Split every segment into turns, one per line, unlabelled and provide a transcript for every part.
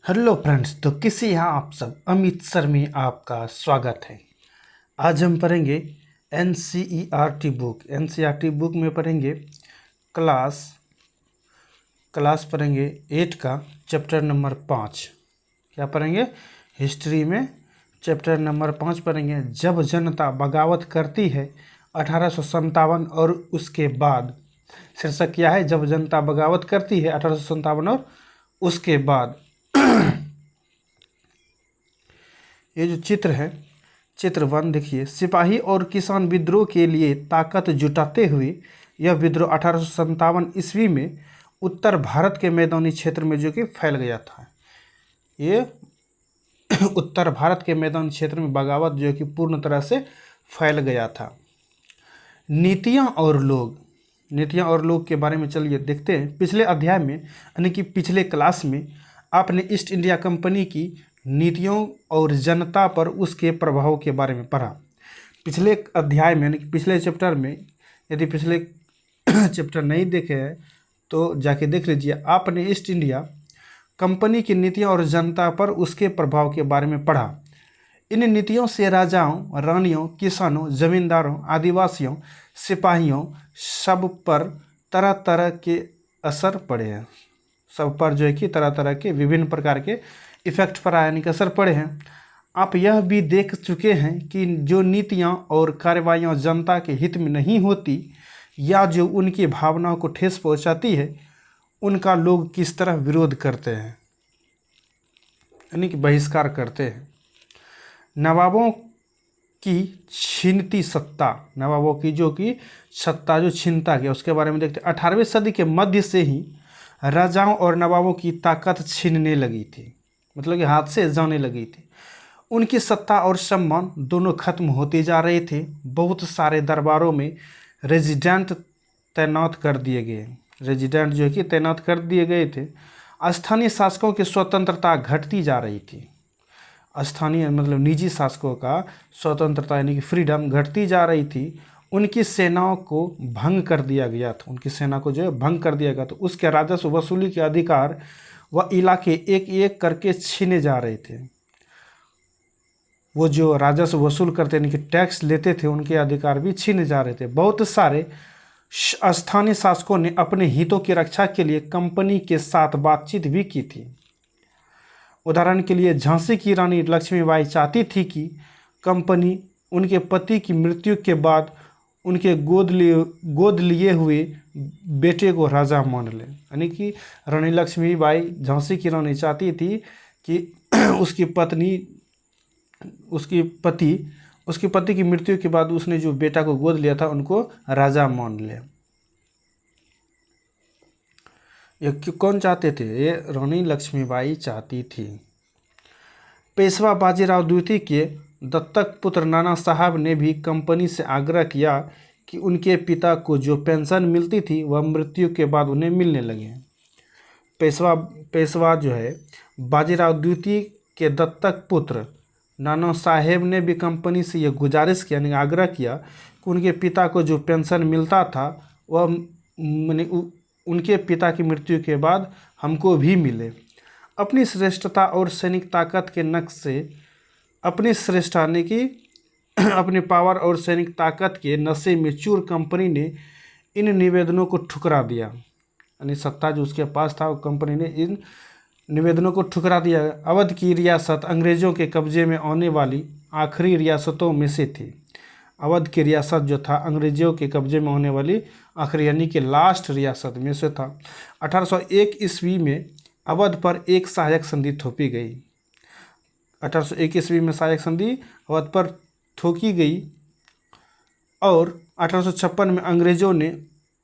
Hello friends, तो किसी यहाँ आप सब अमित सर में आपका स्वागत है। आज हम पढ़ेंगे एनसीईआरटी बुक। एनसीईआरटी बुक में पढ़ेंगे क्लास क्लास पढ़ेंगे 8 का चैप्टर नंबर 5। क्या पढ़ेंगे? हिस्ट्री में चैप्टर नंबर 5 पढ़ेंगे। जब जनता बगावत करती है 1857 और उसके बाद। शीर्षक क्या है? जब जनता बगावत करती है 1857 और उसके बाद। ये जो चित्र है, चित्र 1 देखिए। सिपाही और किसान विद्रोह के लिए ताकत जुटाते हुए यह विद्रोह 1857 ईस्वी में उत्तर भारत के मैदानी क्षेत्र में जो कि फैल गया था। ये उत्तर भारत के मैदानी क्षेत्र में बगावत जो कि पूर्ण तरह से फैल गया था। नीतियाँ और लोग के बारे में चलिए देखते हैं। पिछले अध्याय में यानी कि पिछले क्लास में आपने ईस्ट इंडिया कंपनी की नीतियों और जनता पर उसके प्रभाव के बारे में पढ़ा। पिछले अध्याय में यानी कि पिछले चैप्टर में, यदि पिछले चैप्टर नहीं देखे हैं तो जाके देख लीजिए। आपने ईस्ट इंडिया कंपनी की नीतियों और जनता पर उसके प्रभाव के बारे में पढ़ा। इन नीतियों से राजाओं, रानियों, किसानों, जमींदारों, आदिवासियों, सिपाहियों सब पर तरह तरह के असर पड़े हैं। सब पर जो है कि तरह तरह के विभिन्न प्रकार के इफेक्ट पर यानी कि असर पड़े हैं। आप यह भी देख चुके हैं कि जो नीतियां और कार्रवाइयां जनता के हित में नहीं होती या जो उनकी भावनाओं को ठेस पहुंचाती है, उनका लोग किस तरह विरोध करते हैं, यानी कि बहिष्कार करते हैं। नवाबों की छीनती सत्ता, नवाबों की जो कि सत्ता जो छीनता गया, उसके बारे में देखते हैं। 18वीं सदी के मध्य से ही राजाओं और नवाबों की ताकत छीनने लगी थी, मतलब कि हाथ से जाने लगी थी। उनकी सत्ता और सम्मान दोनों खत्म होते जा रहे थे। बहुत सारे दरबारों में रेजिडेंट तैनात कर दिए गए, रेजिडेंट जो है कि तैनात कर दिए गए थे। स्थानीय शासकों की स्वतंत्रता घटती जा रही थी। स्थानीय मतलब निजी शासकों का स्वतंत्रता यानी कि फ्रीडम घटती जा रही थी। उनकी सेनाओं को भंग कर दिया गया था, उनकी सेना को जो है भंग कर दिया गया था। उसके राजस्व वसूली के अधिकार वह इलाके एक एक करके छीने जा रहे थे। वो जो राजस्व वसूल करते यानी कि टैक्स लेते थे, उनके अधिकार भी छीने जा रहे थे। बहुत सारे स्थानीय शासकों ने अपने हितों की रक्षा के लिए कंपनी के साथ बातचीत भी की थी। उदाहरण के लिए झांसी की रानी लक्ष्मीबाई चाहती थी कि कंपनी उनके पति की मृत्यु के बाद उनके गोद लिए हुए बेटे को राजा मान ले। यानी कि रानी लक्ष्मीबाई, झांसी की रानी, चाहती थी कि उसके पति की मृत्यु के बाद उसने जो बेटा को गोद लिया था उनको राजा मान ले। ये कौन चाहते थे? ये रानी लक्ष्मीबाई चाहती थी। पेशवा बाजीराव द्वितीय के दत्तक पुत्र नाना साहब ने भी कंपनी से आग्रह किया कि उनके पिता को जो पेंशन मिलती थी वह मृत्यु के बाद उन्हें मिलने लगे। पेशवा जो है बाजीराव द्वितीय के दत्तक पुत्र नाना साहेब ने भी कंपनी से यह गुजारिश किया, यानी आग्रह किया कि उनके पिता को जो पेंशन मिलता था वह उनके पिता की मृत्यु के बाद हमको भी मिले। अपनी श्रेष्ठता और सैनिक ताकत के नक्श से अपनी श्रेष्ठता यानी कि अपने पावर और सैनिक ताकत के नशे में चूर कंपनी ने इन निवेदनों को ठुकरा दिया। यानी सत्ता जो उसके पास था, वो कंपनी ने इन निवेदनों को ठुकरा दिया। अवध की रियासत अंग्रेज़ों के कब्जे में आने वाली आखिरी रियासतों में से थी। अवध की रियासत जो था अंग्रेज़ों के कब्जे में होने वाली आखिरी यानी कि लास्ट रियासत में से था। 1801 ईस्वी में अवध पर एक सहायक संधि थोपी गई। 1801 ईस्वी में सहायक संधि अवध पर थोकी गई और 1856 में अंग्रेज़ों ने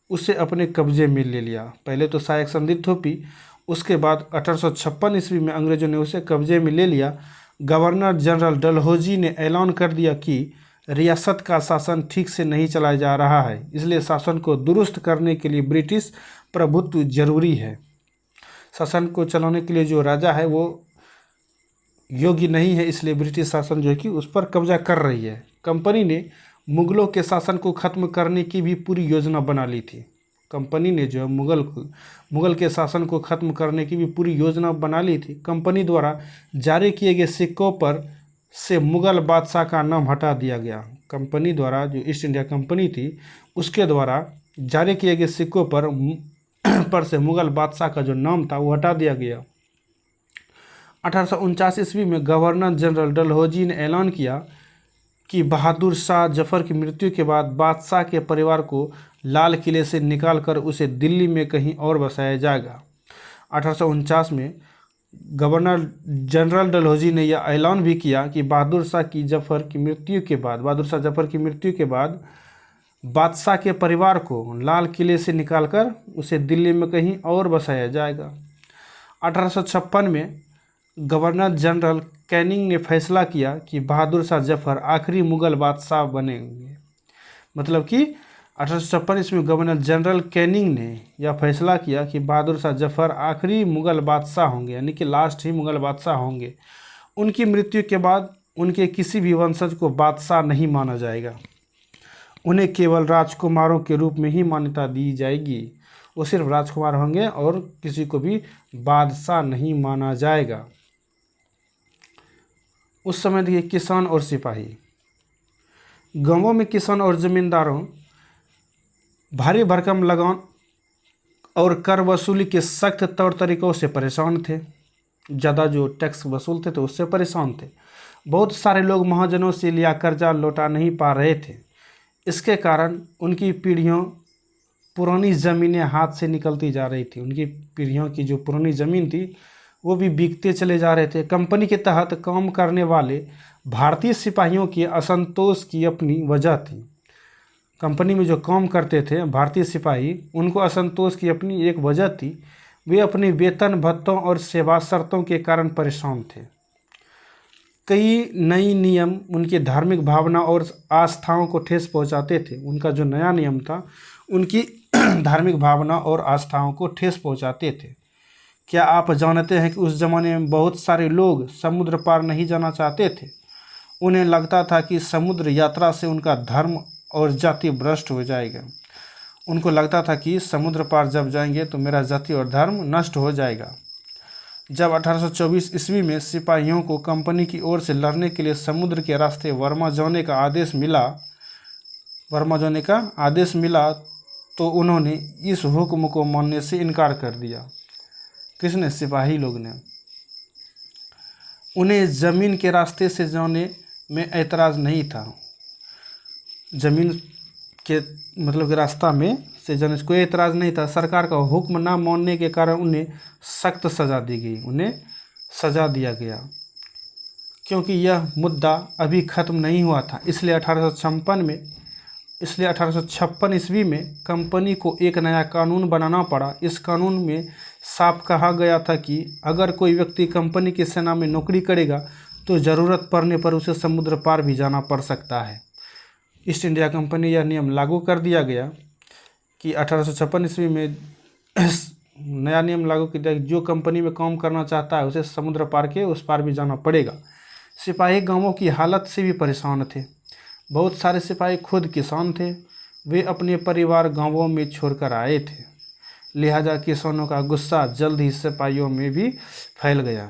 उसे अपने कब्जे में ले लिया। पहले तो सहायक संधि थोपी, उसके बाद 1856 ईस्वी में अंग्रेज़ों ने उसे कब्जे में ले लिया। गवर्नर जनरल डलहौजी ने ऐलान कर दिया कि रियासत का शासन ठीक से नहीं चलाया जा रहा है, इसलिए शासन को दुरुस्त करने के लिए ब्रिटिश प्रभुत्व जरूरी है। शासन को चलाने के लिए जो राजा है वो योग्य नहीं है, इसलिए ब्रिटिश शासन जो है कि उस पर कब्जा कर रही है। कंपनी ने मुगलों के शासन को खत्म करने की भी पूरी योजना बना ली थी। कंपनी ने जो है मुगल के शासन को ख़त्म करने की भी पूरी योजना बना ली थी। कंपनी द्वारा जारी किए गए सिक्कों पर से मुगल बादशाह का नाम हटा दिया गया। कंपनी द्वारा, जो ईस्ट इंडिया कंपनी थी, उसके द्वारा जारी किए गए सिक्कों पर से मुगल बादशाह का जो नाम था वो हटा दिया गया। 1849 ईस्वी में गवर्नर जनरल डलहौजी ने ऐलान किया कि बहादुर शाह जफर की मृत्यु के बाद बादशाह के परिवार को लाल किले से निकालकर उसे दिल्ली में कहीं और बसाया जाएगा। 1849 में गवर्नर जनरल डलहौजी ने यह ऐलान भी किया कि बहादुर शाह जफर की मृत्यु के बाद बादशाह के परिवार को लाल किले से निकालकर उसे दिल्ली में कहीं और बसाया जाएगा। 1856 में गवर्नर जनरल कैनिंग ने फैसला किया कि बहादुर शाह जफर आखिरी मुगल बादशाह बनेंगे। मतलब कि 1856 ईस्वी में गवर्नर जनरल कैनिंग ने यह फैसला किया कि बहादुर शाह जफर आखिरी मुगल बादशाह होंगे, यानी कि लास्ट ही मुगल बादशाह होंगे। उनकी मृत्यु के बाद उनके किसी भी वंशज को बादशाह नहीं माना जाएगा, उन्हें केवल राजकुमारों के रूप में ही मान्यता दी जाएगी। वो सिर्फ राजकुमार होंगे और किसी को भी बादशाह नहीं माना जाएगा। उस समय देखिए किसान और सिपाही, गांवों में किसान और जमींदारों भारी भरकम लगान और कर वसूली के सख्त तौर तरीक़ों से परेशान थे। ज़्यादा जो टैक्स वसूलते थे उससे परेशान थे। बहुत सारे लोग महाजनों से लिया कर्जा लौटा नहीं पा रहे थे। इसके कारण उनकी पीढ़ियों पुरानी ज़मीनें हाथ से निकलती जा रही थी। उनकी पीढ़ियों की जो पुरानी ज़मीन थी वो भी बिकते चले जा रहे थे। कंपनी के तहत काम करने वाले भारतीय सिपाहियों के असंतोष की अपनी वजह थी। कंपनी में जो काम करते थे भारतीय सिपाही, उनको असंतोष की अपनी एक वजह थी। वे अपने वेतन भत्तों और सेवा शर्तों के कारण परेशान थे। कई नई नियम उनकी धार्मिक भावना और आस्थाओं को ठेस पहुंचाते थे। उनका जो नया नियम था उनकी धार्मिक भावना और आस्थाओं को ठेस पहुंचाते थे। क्या आप जानते हैं कि उस ज़माने में बहुत सारे लोग समुद्र पार नहीं जाना चाहते थे। उन्हें लगता था कि समुद्र यात्रा से उनका धर्म और जाति भ्रष्ट हो जाएगा। उनको लगता था कि समुद्र पार जब जाएंगे तो मेरा जाति और धर्म नष्ट हो जाएगा। जब 1824 ईस्वी में सिपाहियों को कंपनी की ओर से लड़ने के लिए समुद्र के रास्ते वर्मा जाने का आदेश मिला तो उन्होंने इस हुक्म को मानने से इनकार कर दिया। किसने? सिपाही लोग ने। उन्हें ज़मीन के रास्ते से जाने में ऐतराज़ नहीं था। ज़मीन के मतलब कि रास्ता में से जाने से कोई ऐतराज़ नहीं था। सरकार का हुक्म ना मानने के कारण उन्हें सख्त सज़ा दी गई, उन्हें सज़ा दिया गया, क्योंकि यह मुद्दा अभी ख़त्म नहीं हुआ था। इसलिए 1856 ईस्वी में कंपनी को एक नया कानून बनाना पड़ा। इस कानून में साफ कहा गया था कि अगर कोई व्यक्ति कंपनी की सेना में नौकरी करेगा तो ज़रूरत पड़ने पर उसे समुद्र पार भी जाना पड़ सकता है। ईस्ट इंडिया कंपनी यह नियम लागू कर दिया गया कि 1856 ईस्वी में नया नियम लागू किया गया, जो कंपनी में काम करना चाहता है उसे समुद्र पार के उस पार भी जाना पड़ेगा। सिपाही गांवों की हालत से भी परेशान थे। बहुत सारे सिपाही खुद किसान थे। वे अपने परिवार गांवों में छोड़कर आए थे। लिहाजा किसानों का गुस्सा जल्द ही सिपाहियों में भी फैल गया।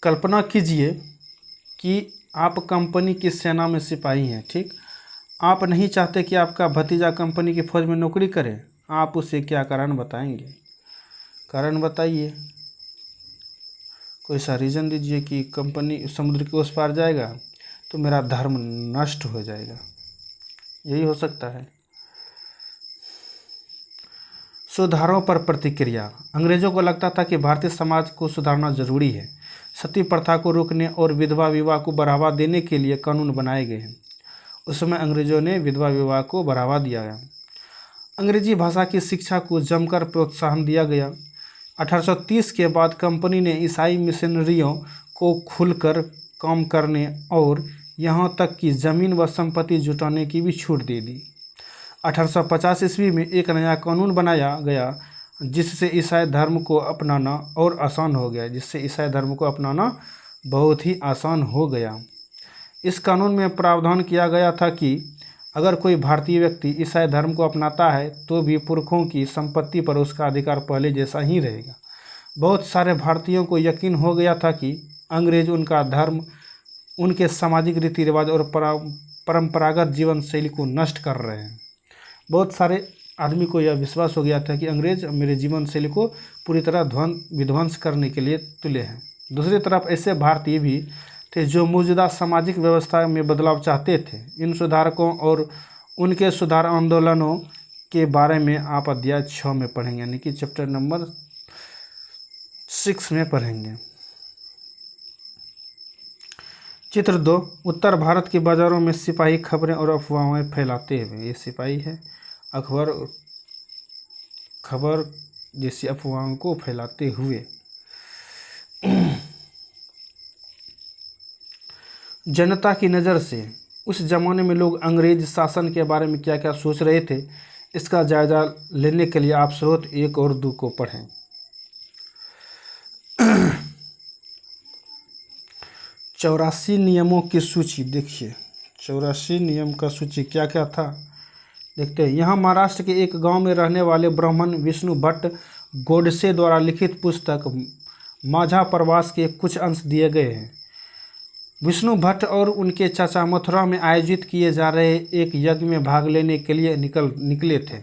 कल्पना कीजिए कि आप कंपनी की सेना में सिपाही हैं, ठीक। आप नहीं चाहते कि आपका भतीजा कंपनी की फौज में नौकरी करे। आप उसे क्या कारण बताएंगे? कारण बताइए, कोई सा रीज़न दीजिए कि कंपनी समुद्र के उस पार जाएगा तो मेरा धर्म नष्ट हो जाएगा। यही हो सकता है। सुधारों पर प्रतिक्रिया। अंग्रेज़ों को लगता था कि भारतीय समाज को सुधारना जरूरी है। सती प्रथा को रोकने और विधवा विवाह को बढ़ावा देने के लिए कानून बनाए गए हैं। उस समय अंग्रेज़ों ने विधवा विवाह को बढ़ावा दिया गया। अंग्रेजी भाषा की शिक्षा को जमकर प्रोत्साहन दिया गया। 1830 के बाद कंपनी ने ईसाई मिशनरियों को खुलकर काम करने और यहाँ तक कि ज़मीन व संपत्ति जुटाने की भी छूट दे दी। 1850 ईस्वी में एक नया कानून बनाया गया जिससे ईसाई धर्म को अपनाना और आसान हो गया इस कानून में प्रावधान किया गया था कि अगर कोई भारतीय व्यक्ति ईसाई धर्म को अपनाता है तो भी पुरखों की संपत्ति पर उसका अधिकार पहले जैसा ही रहेगा। बहुत सारे भारतीयों को यकीन हो गया था कि अंग्रेज उनका धर्म, उनके सामाजिक रीति रिवाज और परंपरागत जीवन शैली को नष्ट कर रहे हैं। बहुत सारे आदमी को यह विश्वास हो गया था कि अंग्रेज मेरे जीवन शैली को पूरी तरह विध्वंस करने के लिए तुले हैं। दूसरी तरफ ऐसे भारतीय भी थे जो मौजूदा सामाजिक व्यवस्था में बदलाव चाहते थे। इन सुधारकों और उनके सुधार आंदोलनों के बारे में आप अध्याय 6 में पढ़ेंगे, यानी कि चैप्टर नंबर 6 में पढ़ेंगे। चित्र 2, उत्तर भारत के बाजारों में सिपाही खबरें और अफवाहें फैलाते हुए। ये सिपाही है, खबर जैसी अफवाहों को फैलाते हुए। जनता की नज़र से उस जमाने में लोग अंग्रेज शासन के बारे में क्या क्या सोच रहे थे, इसका जायजा लेने के लिए आप स्रोत 1 और 2 को पढ़ें। 84 नियमों की सूची देखिए। 84 नियम का सूची क्या क्या था देखते हैं। यहाँ महाराष्ट्र के एक गांव में रहने वाले ब्राह्मण विष्णु भट्ट गोडसे द्वारा लिखित पुस्तक माझा प्रवास के कुछ अंश दिए गए हैं। विष्णु भट्ट और उनके चाचा मथुरा में आयोजित किए जा रहे एक यज्ञ में भाग लेने के लिए निकले थे।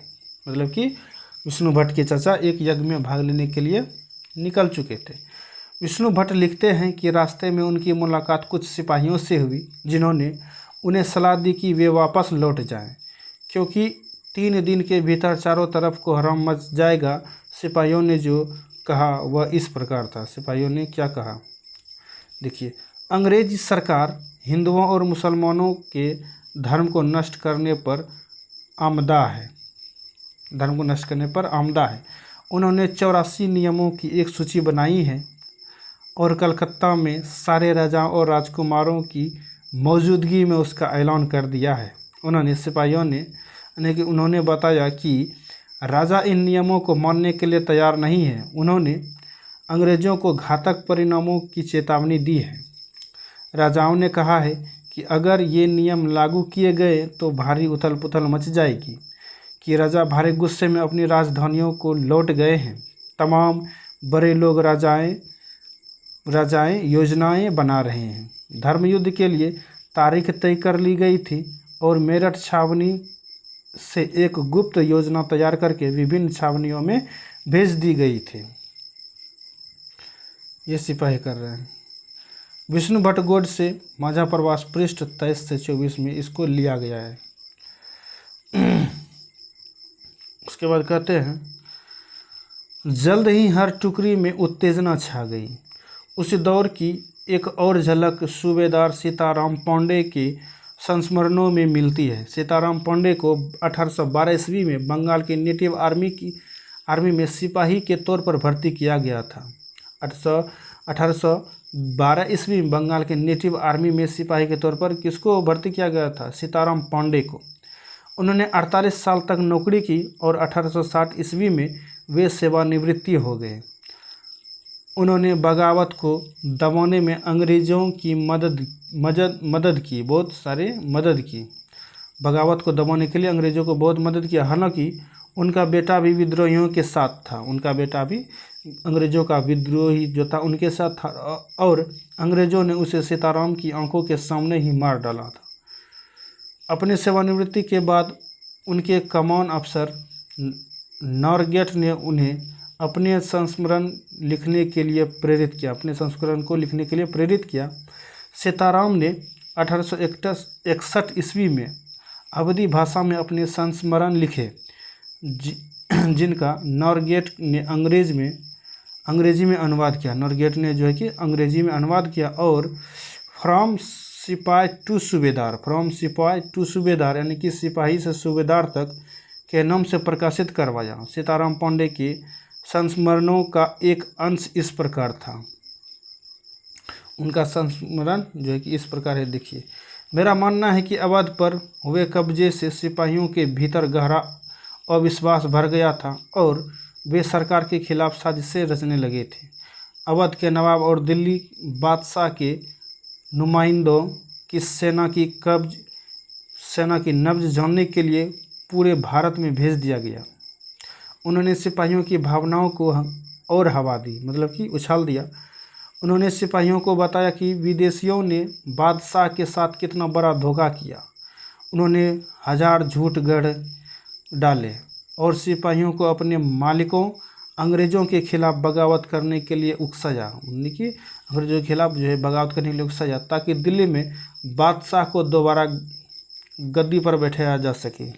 मतलब कि विष्णु भट्ट के चाचा एक यज्ञ में भाग लेने के लिए निकल चुके थे। विष्णु भट्ट लिखते हैं कि रास्ते में उनकी मुलाकात कुछ सिपाहियों से हुई, जिन्होंने उन्हें सलाह दी कि वे वापस लौट जाएं, क्योंकि 3 दिन के भीतर चारों तरफ कोहराम मच जाएगा। सिपाहियों ने जो कहा वह इस प्रकार था। सिपाहियों ने क्या कहा देखिए। अंग्रेज सरकार हिंदुओं और मुसलमानों के धर्म को नष्ट करने पर आमदा है। उन्होंने 84 नियमों की एक सूची बनाई है और कलकत्ता में सारे राजाओं और राजकुमारों की मौजूदगी में उसका ऐलान कर दिया है। उन्होंने बताया कि राजा इन नियमों को मानने के लिए तैयार नहीं है। उन्होंने अंग्रेज़ों को घातक परिणामों की चेतावनी दी है। राजाओं ने कहा है कि अगर ये नियम लागू किए गए तो भारी उथल पुथल मच जाएगी, कि राजा भारी गुस्से में अपनी राजधानियों को लौट गए हैं। तमाम बड़े लोग राजाएं योजनाएं बना रहे हैं। धर्मयुद्ध के लिए तारीख तय कर ली गई थी और मेरठ छावनी से एक गुप्त योजना तैयार करके विभिन्न छावनियों में भेज दी गई थी। ये सिपाही कर रहे हैं। विष्णु भट्ट गोडसे माझा प्रवास पृष्ठ 23 से 24 में इसको लिया गया है। उसके बाद कहते हैं, जल्द ही हर टुकड़ी में उत्तेजना छा गई। उस दौर की एक और झलक सूबेदार सीताराम पांडे के संस्मरणों में मिलती है। सीताराम पांडे को 1812 ईस्वी में बंगाल के नेटिव आर्मी में सिपाही के तौर पर भर्ती किया गया था। 1812 ईस्वी में बंगाल के नेटिव आर्मी में सिपाही के तौर पर किसको भर्ती किया गया था? सीताराम पांडे को। उन्होंने 48 साल तक नौकरी की और 1860 ईस्वी में वे सेवानिवृत्ति हो गए। उन्होंने बगावत को दबाने में अंग्रेज़ों की मदद की, बहुत सारे मदद की। बगावत को दबाने के लिए अंग्रेज़ों को बहुत मदद किया। हालांकि उनका बेटा भी विद्रोहियों के साथ था। उनका बेटा भी अंग्रेज़ों का विद्रोही जो था उनके साथ था और अंग्रेज़ों ने उसे सीताराम की आंखों के सामने ही मार डाला था। अपनी सेवानिवृत्ति के बाद उनके कमान अफसर नॉरगेट ने उन्हें अपने संस्मरण लिखने के लिए प्रेरित किया। सीताराम ने 1861 ईस्वी में अवधी भाषा में अपने संस्मरण लिखे, जिनका नॉरगेट ने अंग्रेजी में अनुवाद किया। नॉरगेट ने जो है कि अंग्रेजी में अनुवाद किया और फ्रॉम सिपाही टू सूबेदार यानी कि सिपाही से सूबेदार तक के नाम से प्रकाशित करवाया। सीताराम पांडे के संस्मरणों का एक अंश इस प्रकार था। उनका संस्मरण जो है कि इस प्रकार है, देखिए। मेरा मानना है कि अवध पर हुए कब्जे से सिपाहियों के भीतर गहरा अविश्वास भर गया था और वे सरकार के खिलाफ साजिशें रचने लगे थे। अवध के नवाब और दिल्ली बादशाह के नुमाइंदों की सेना की कब्ज सेना की नब्ज जानने के लिए पूरे भारत में भेज दिया गया। उन्होंने सिपाहियों की भावनाओं को और हवा दी, मतलब कि उछाल दिया। उन्होंने सिपाहियों को बताया कि विदेशियों ने बादशाह के साथ कितना बड़ा धोखा किया। उन्होंने 1000 झूठ गढ़ डाले और सिपाहियों को अपने मालिकों अंग्रेज़ों के खिलाफ बगावत करने के लिए उकसाया। उन्होंने कि अंग्रेज़ों के खिलाफ जो है बगावत करने के लिए उकसाया, ताकि दिल्ली में बादशाह को दोबारा गद्दी पर बैठाया जा सके।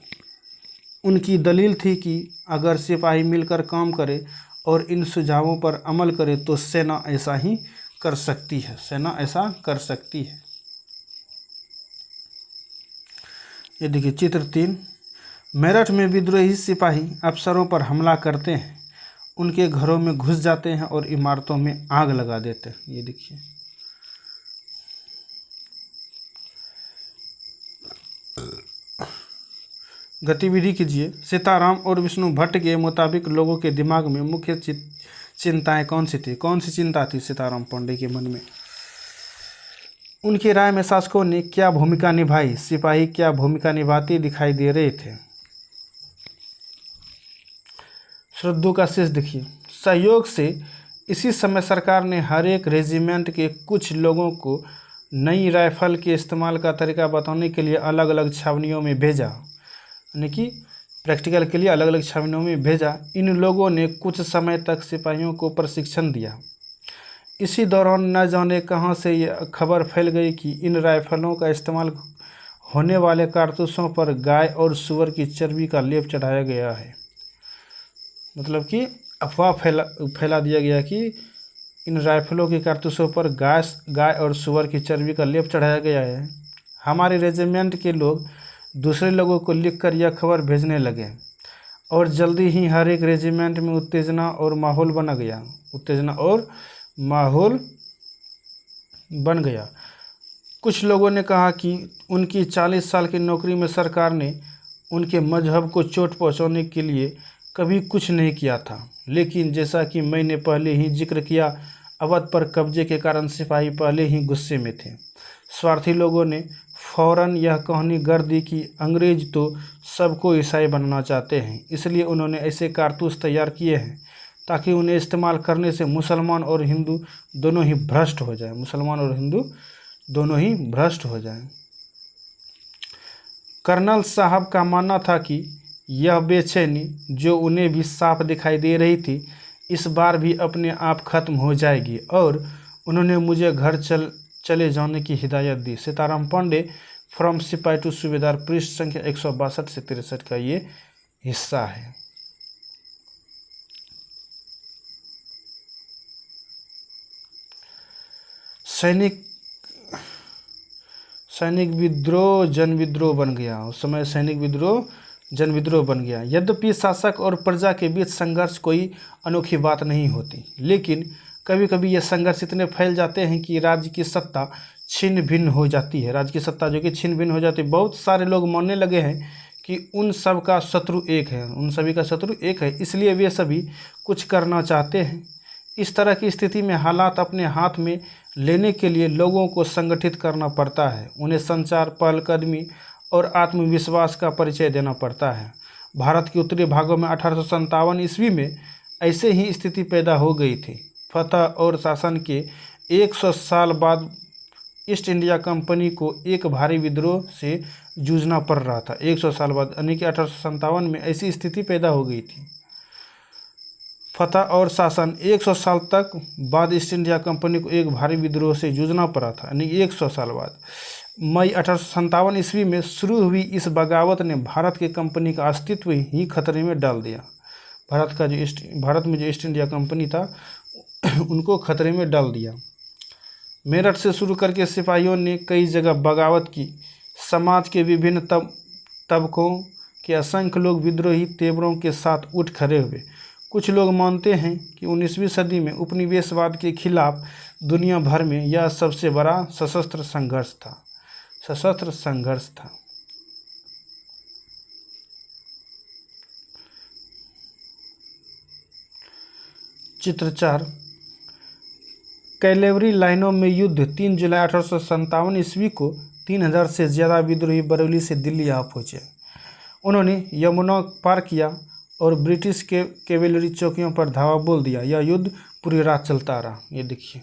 उनकी दलील थी कि अगर सिपाही मिलकर काम करे और इन सुझावों पर अमल करे तो सेना ऐसा ही कर सकती है, सेना ऐसा कर सकती है। ये देखिए चित्र 3। मेरठ में विद्रोही सिपाही अफसरों पर हमला करते हैं, उनके घरों में घुस जाते हैं और इमारतों में आग लगा देते हैं। ये देखिए गतिविधि कीजिए। सीताराम और विष्णु भट्ट के मुताबिक लोगों के दिमाग में मुख्य चिंताएं कौन सी थी? कौन सी चिंता थी सीताराम पांडे के मन में? उनकी राय में शासकों ने क्या भूमिका निभाई? सिपाही क्या भूमिका निभाते दिखाई दे रहे थे? श्रद्धू का शेष देखिए। सहयोग से इसी समय सरकार ने हर एक रेजिमेंट के कुछ लोगों को नई राइफल के इस्तेमाल का तरीका बताने के लिए अलग अलग छावनियों में भेजा, यानी कि प्रैक्टिकल के लिए अलग अलग छावनियों में भेजा। इन लोगों ने कुछ समय तक सिपाहियों को प्रशिक्षण दिया। इसी दौरान न जाने कहां से यह खबर फैल गई कि इन राइफलों का इस्तेमाल होने वाले कारतूसों पर गाय और सूअर की चर्बी का लेप चढ़ाया गया है। मतलब कि अफवाह फैला दिया गया कि इन राइफलों के कारतूसों पर गाय और सूअर की चर्बी का लेप चढ़ाया गया है। हमारे रेजिमेंट के लोग दूसरे लोगों को लिखकर यह खबर भेजने लगे और जल्दी ही हर एक रेजिमेंट में उत्तेजना और माहौल बन गया। कुछ लोगों ने कहा कि उनकी 40 साल की नौकरी में सरकार ने उनके मजहब को चोट पहुंचाने के लिए कभी कुछ नहीं किया था। लेकिन जैसा कि मैंने पहले ही जिक्र किया, अवध पर कब्जे के कारण सिपाही पहले ही गुस्से में थे। स्वार्थी लोगों ने फौरन यह कहानी गढ़ दी कि अंग्रेज तो सबको ईसाई बनाना चाहते हैं, इसलिए उन्होंने ऐसे कारतूस तैयार किए हैं ताकि उन्हें इस्तेमाल करने से मुसलमान और हिंदू दोनों ही भ्रष्ट हो जाएं। कर्नल साहब का मानना था कि यह बेचैनी जो उन्हें भी साफ दिखाई दे रही थी, इस बार भी अपने आप खत्म हो जाएगी और उन्होंने मुझे घर चले जाने की हिदायत दी। सीताराम पांडे फ्रॉम सिपाही टू सूबेदार, पृष्ठ संख्या 162 से 63 का ये हिस्सा है। सैनिक विद्रोह जन विद्रोह बन गया। उस समय सैनिक विद्रोह जन विद्रोह बन गया। यद्यपि शासक और प्रजा के बीच संघर्ष कोई अनोखी बात नहीं होती, लेकिन कभी कभी ये संघर्ष इतने फैल जाते हैं कि राज्य की सत्ता छिन्न भिन्न हो जाती है। राज्य की सत्ता जो कि छिन्न भिन्न हो जाती है। बहुत सारे लोग मानने लगे हैं कि उन सब का शत्रु एक है, उन सभी का शत्रु एक है, इसलिए वे सभी कुछ करना चाहते हैं। इस तरह की स्थिति में हालात अपने हाथ में लेने के लिए लोगों को संगठित करना पड़ता है। उन्हें संचार, पहलकदमी और आत्मविश्वास का परिचय देना पड़ता है। भारत के उत्तरी भागों में 1857 ईस्वी में ऐसे ही स्थिति पैदा हो गई थी। फतह और शासन के 100 साल बाद ईस्ट इंडिया कंपनी को एक भारी विद्रोह से जूझना पड़ रहा था। 100 साल बाद यानी कि 1857 में ऐसी स्थिति पैदा हो गई थी। फतह और शासन 100 साल तक बाद ईस्ट इंडिया कंपनी को एक भारी विद्रोह से जूझना पड़ा था, यानी 100 साल बाद। मई 1857 ईस्वी में शुरू हुई इस बगावत ने भारत की कंपनी का अस्तित्व ही खतरे में डाल दिया। भारत में जो ईस्ट इंडिया कंपनी था उनको खतरे में डाल दिया। मेरठ से शुरू करके सिपाहियों ने कई जगह बगावत की। समाज के विभिन्न तबकों के असंख्य लोग विद्रोही तेवरों के साथ उठ खड़े हुए। कुछ लोग मानते हैं कि 19वीं सदी में उपनिवेशवाद के खिलाफ दुनिया भर में यह सबसे बड़ा सशस्त्र संघर्ष था। चित्र 4। कैलेवरी लाइनों में युद्ध 3 जुलाई 1857 ईस्वी को 3,000 से ज़्यादा विद्रोही बरेली से दिल्ली आ पहुँचे। उन्होंने यमुना पार किया और ब्रिटिश के कैवेलरी चौकियों पर धावा बोल दिया। यह युद्ध पूरी रात चलता रहा। ये देखिए,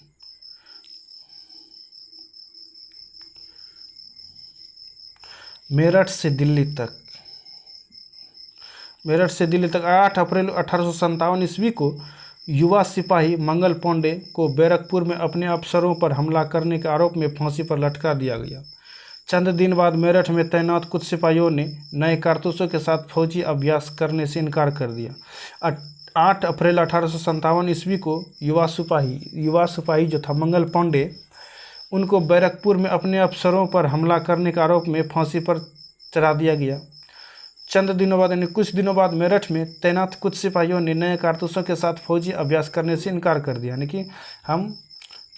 मेरठ से दिल्ली तक 8 अप्रैल 1857 ईस्वी को युवा सिपाही मंगल पांडे को बैरकपुर में अपने अफसरों पर हमला करने के आरोप में फांसी पर लटका दिया गया। चंद दिन बाद मेरठ में तैनात कुछ सिपाहियों ने नए कारतूसों के साथ फौजी अभ्यास करने से इनकार कर दिया। 8 अप्रैल 1857 ईस्वी को युवा सिपाही जो था मंगल पांडे, उनको बैरकपुर में अपने अफसरों पर हमला करने के आरोप में फांसी पर चढ़ा दिया गया। चंद दिनों बाद यानी कुछ दिनों बाद मेरठ में तैनात कुछ सिपाहियों ने नए कारतूसों के साथ फौजी अभ्यास करने से इनकार कर दिया, यानी कि हम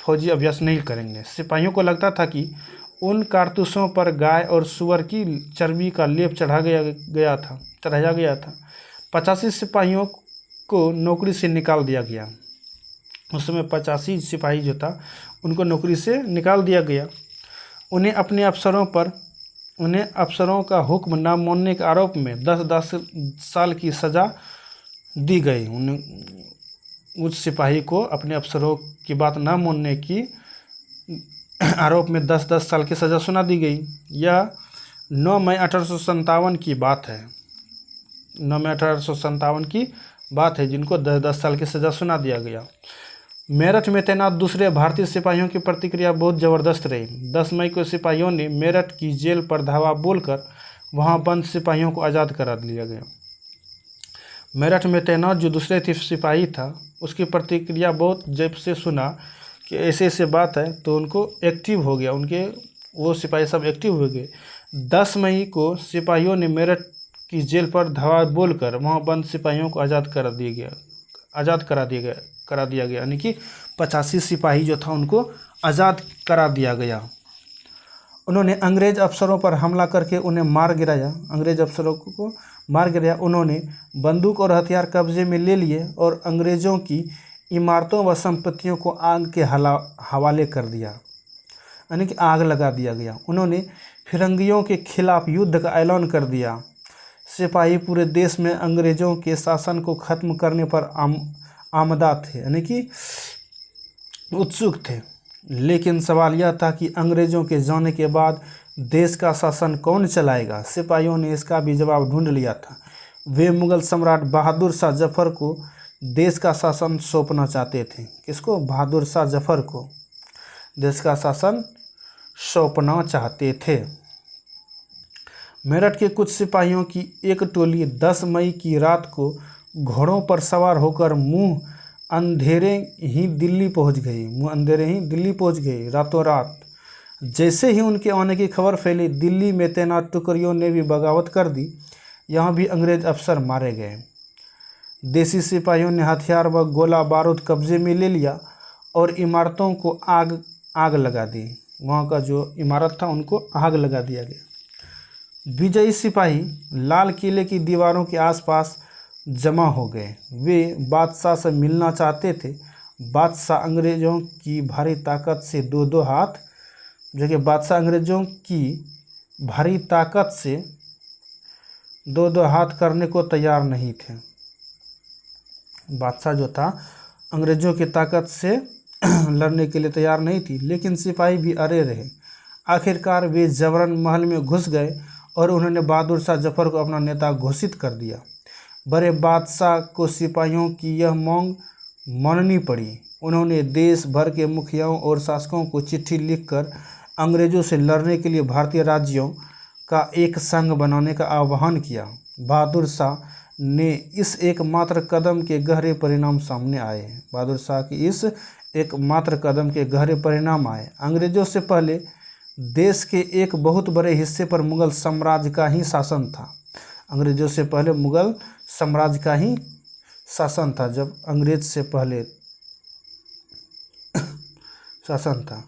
फौजी अभ्यास नहीं करेंगे। सिपाहियों को लगता था कि उन कारतूसों पर गाय और सुअर की चर्बी का लेप चढ़ाया गया था। 85 सिपाहियों को नौकरी से निकाल दिया गया। उस समय 85 सिपाही जो था उनको नौकरी से निकाल दिया गया। उन्हें अफसरों का हुक्म न मानने के आरोप में 10 साल की सज़ा दी गई। उस सिपाही को अपने अफसरों की बात न मानने की आरोप में 10 साल की सज़ा सुना दी गई। यह 9 मई 1857 की बात है। 9 मई 1857 की बात है, जिनको 10 साल की सज़ा सुना दिया गया। मेरठ में तैनात दूसरे भारतीय सिपाहियों की प्रतिक्रिया बहुत ज़बरदस्त रही। 10 मई को सिपाहियों ने मेरठ की जेल पर धावा बोलकर वहां बंद सिपाहियों को आज़ाद करा दिया गया। मेरठ में तैनात जो दूसरे सिपाही था, उसकी प्रतिक्रिया बहुत जब से सुना कि ऐसे बात है, तो उनको एक्टिव हो गया, वो सिपाही सब एक्टिव हो गए। 10 मई को सिपाहियों ने मेरठ की जेल पर धावा बोलकर वहां बंद सिपाहियों को आज़ाद करा दिया गया, यानी कि 85 सिपाही जो था उनको आज़ाद करा दिया गया। उन्होंने अंग्रेज अफसरों पर हमला करके उन्हें मार गिराया। उन्होंने बंदूक और हथियार कब्जे में ले लिए और अंग्रेज़ों की इमारतों व संपत्तियों को आग के हवाले कर दिया, यानी कि आग लगा दिया गया। उन्होंने फिरंगियों के खिलाफ युद्ध का ऐलान कर दिया। सिपाही पूरे देश में अंग्रेज़ों के शासन को ख़त्म करने पर आमदा थे, यानी कि उत्सुक थे। लेकिन सवाल यह था कि अंग्रेज़ों के जाने के बाद देश का शासन कौन चलाएगा। सिपाहियों ने इसका भी जवाब ढूंढ लिया था। वे मुग़ल सम्राट बहादुर शाह जफ़र को देश का शासन सौंपना चाहते थे। किसको? बहादुर शाह जफ़र को देश का शासन सौंपना चाहते थे। मेरठ के कुछ सिपाहियों की एक टोली 10 मई की रात को घोड़ों पर सवार होकर मुंह अंधेरे ही दिल्ली पहुंच गई रातों रात। जैसे ही उनके आने की खबर फैली, दिल्ली में तैनात टुकड़ियों ने भी बगावत कर दी। यहाँ भी अंग्रेज अफसर मारे गए। देसी सिपाहियों ने हथियार व गोला बारूद कब्जे में ले लिया और इमारतों को आग लगा दी। वहाँ का जो इमारत था उनको आग लगा दिया गया। विजयी सिपाही लाल किले की दीवारों के आसपास जमा हो गए। वे बादशाह से मिलना चाहते थे। बादशाह अंग्रेज़ों की भारी ताकत से दो हाथ करने को तैयार नहीं थे। बादशाह जो था अंग्रेज़ों की ताकत से लड़ने के लिए तैयार नहीं थी, लेकिन सिपाही भी अड़े रहे। आखिरकार वे जबरन महल में घुस गए और उन्होंने बहादुर शाह जफ़र को अपना नेता घोषित कर दिया। बड़े बादशाह को सिपाहियों की यह मांग माननी पड़ी। उन्होंने देश भर के मुखियाओं और शासकों को चिट्ठी लिखकर अंग्रेज़ों से लड़ने के लिए भारतीय राज्यों का एक संघ बनाने का आह्वान किया। बहादुर शाह ने इस एकमात्र कदम के गहरे परिणाम सामने आए। अंग्रेज़ों से पहले देश के एक बहुत बड़े हिस्से पर मुग़ल साम्राज्य का ही शासन था। जब अंग्रेज से पहले शासन था।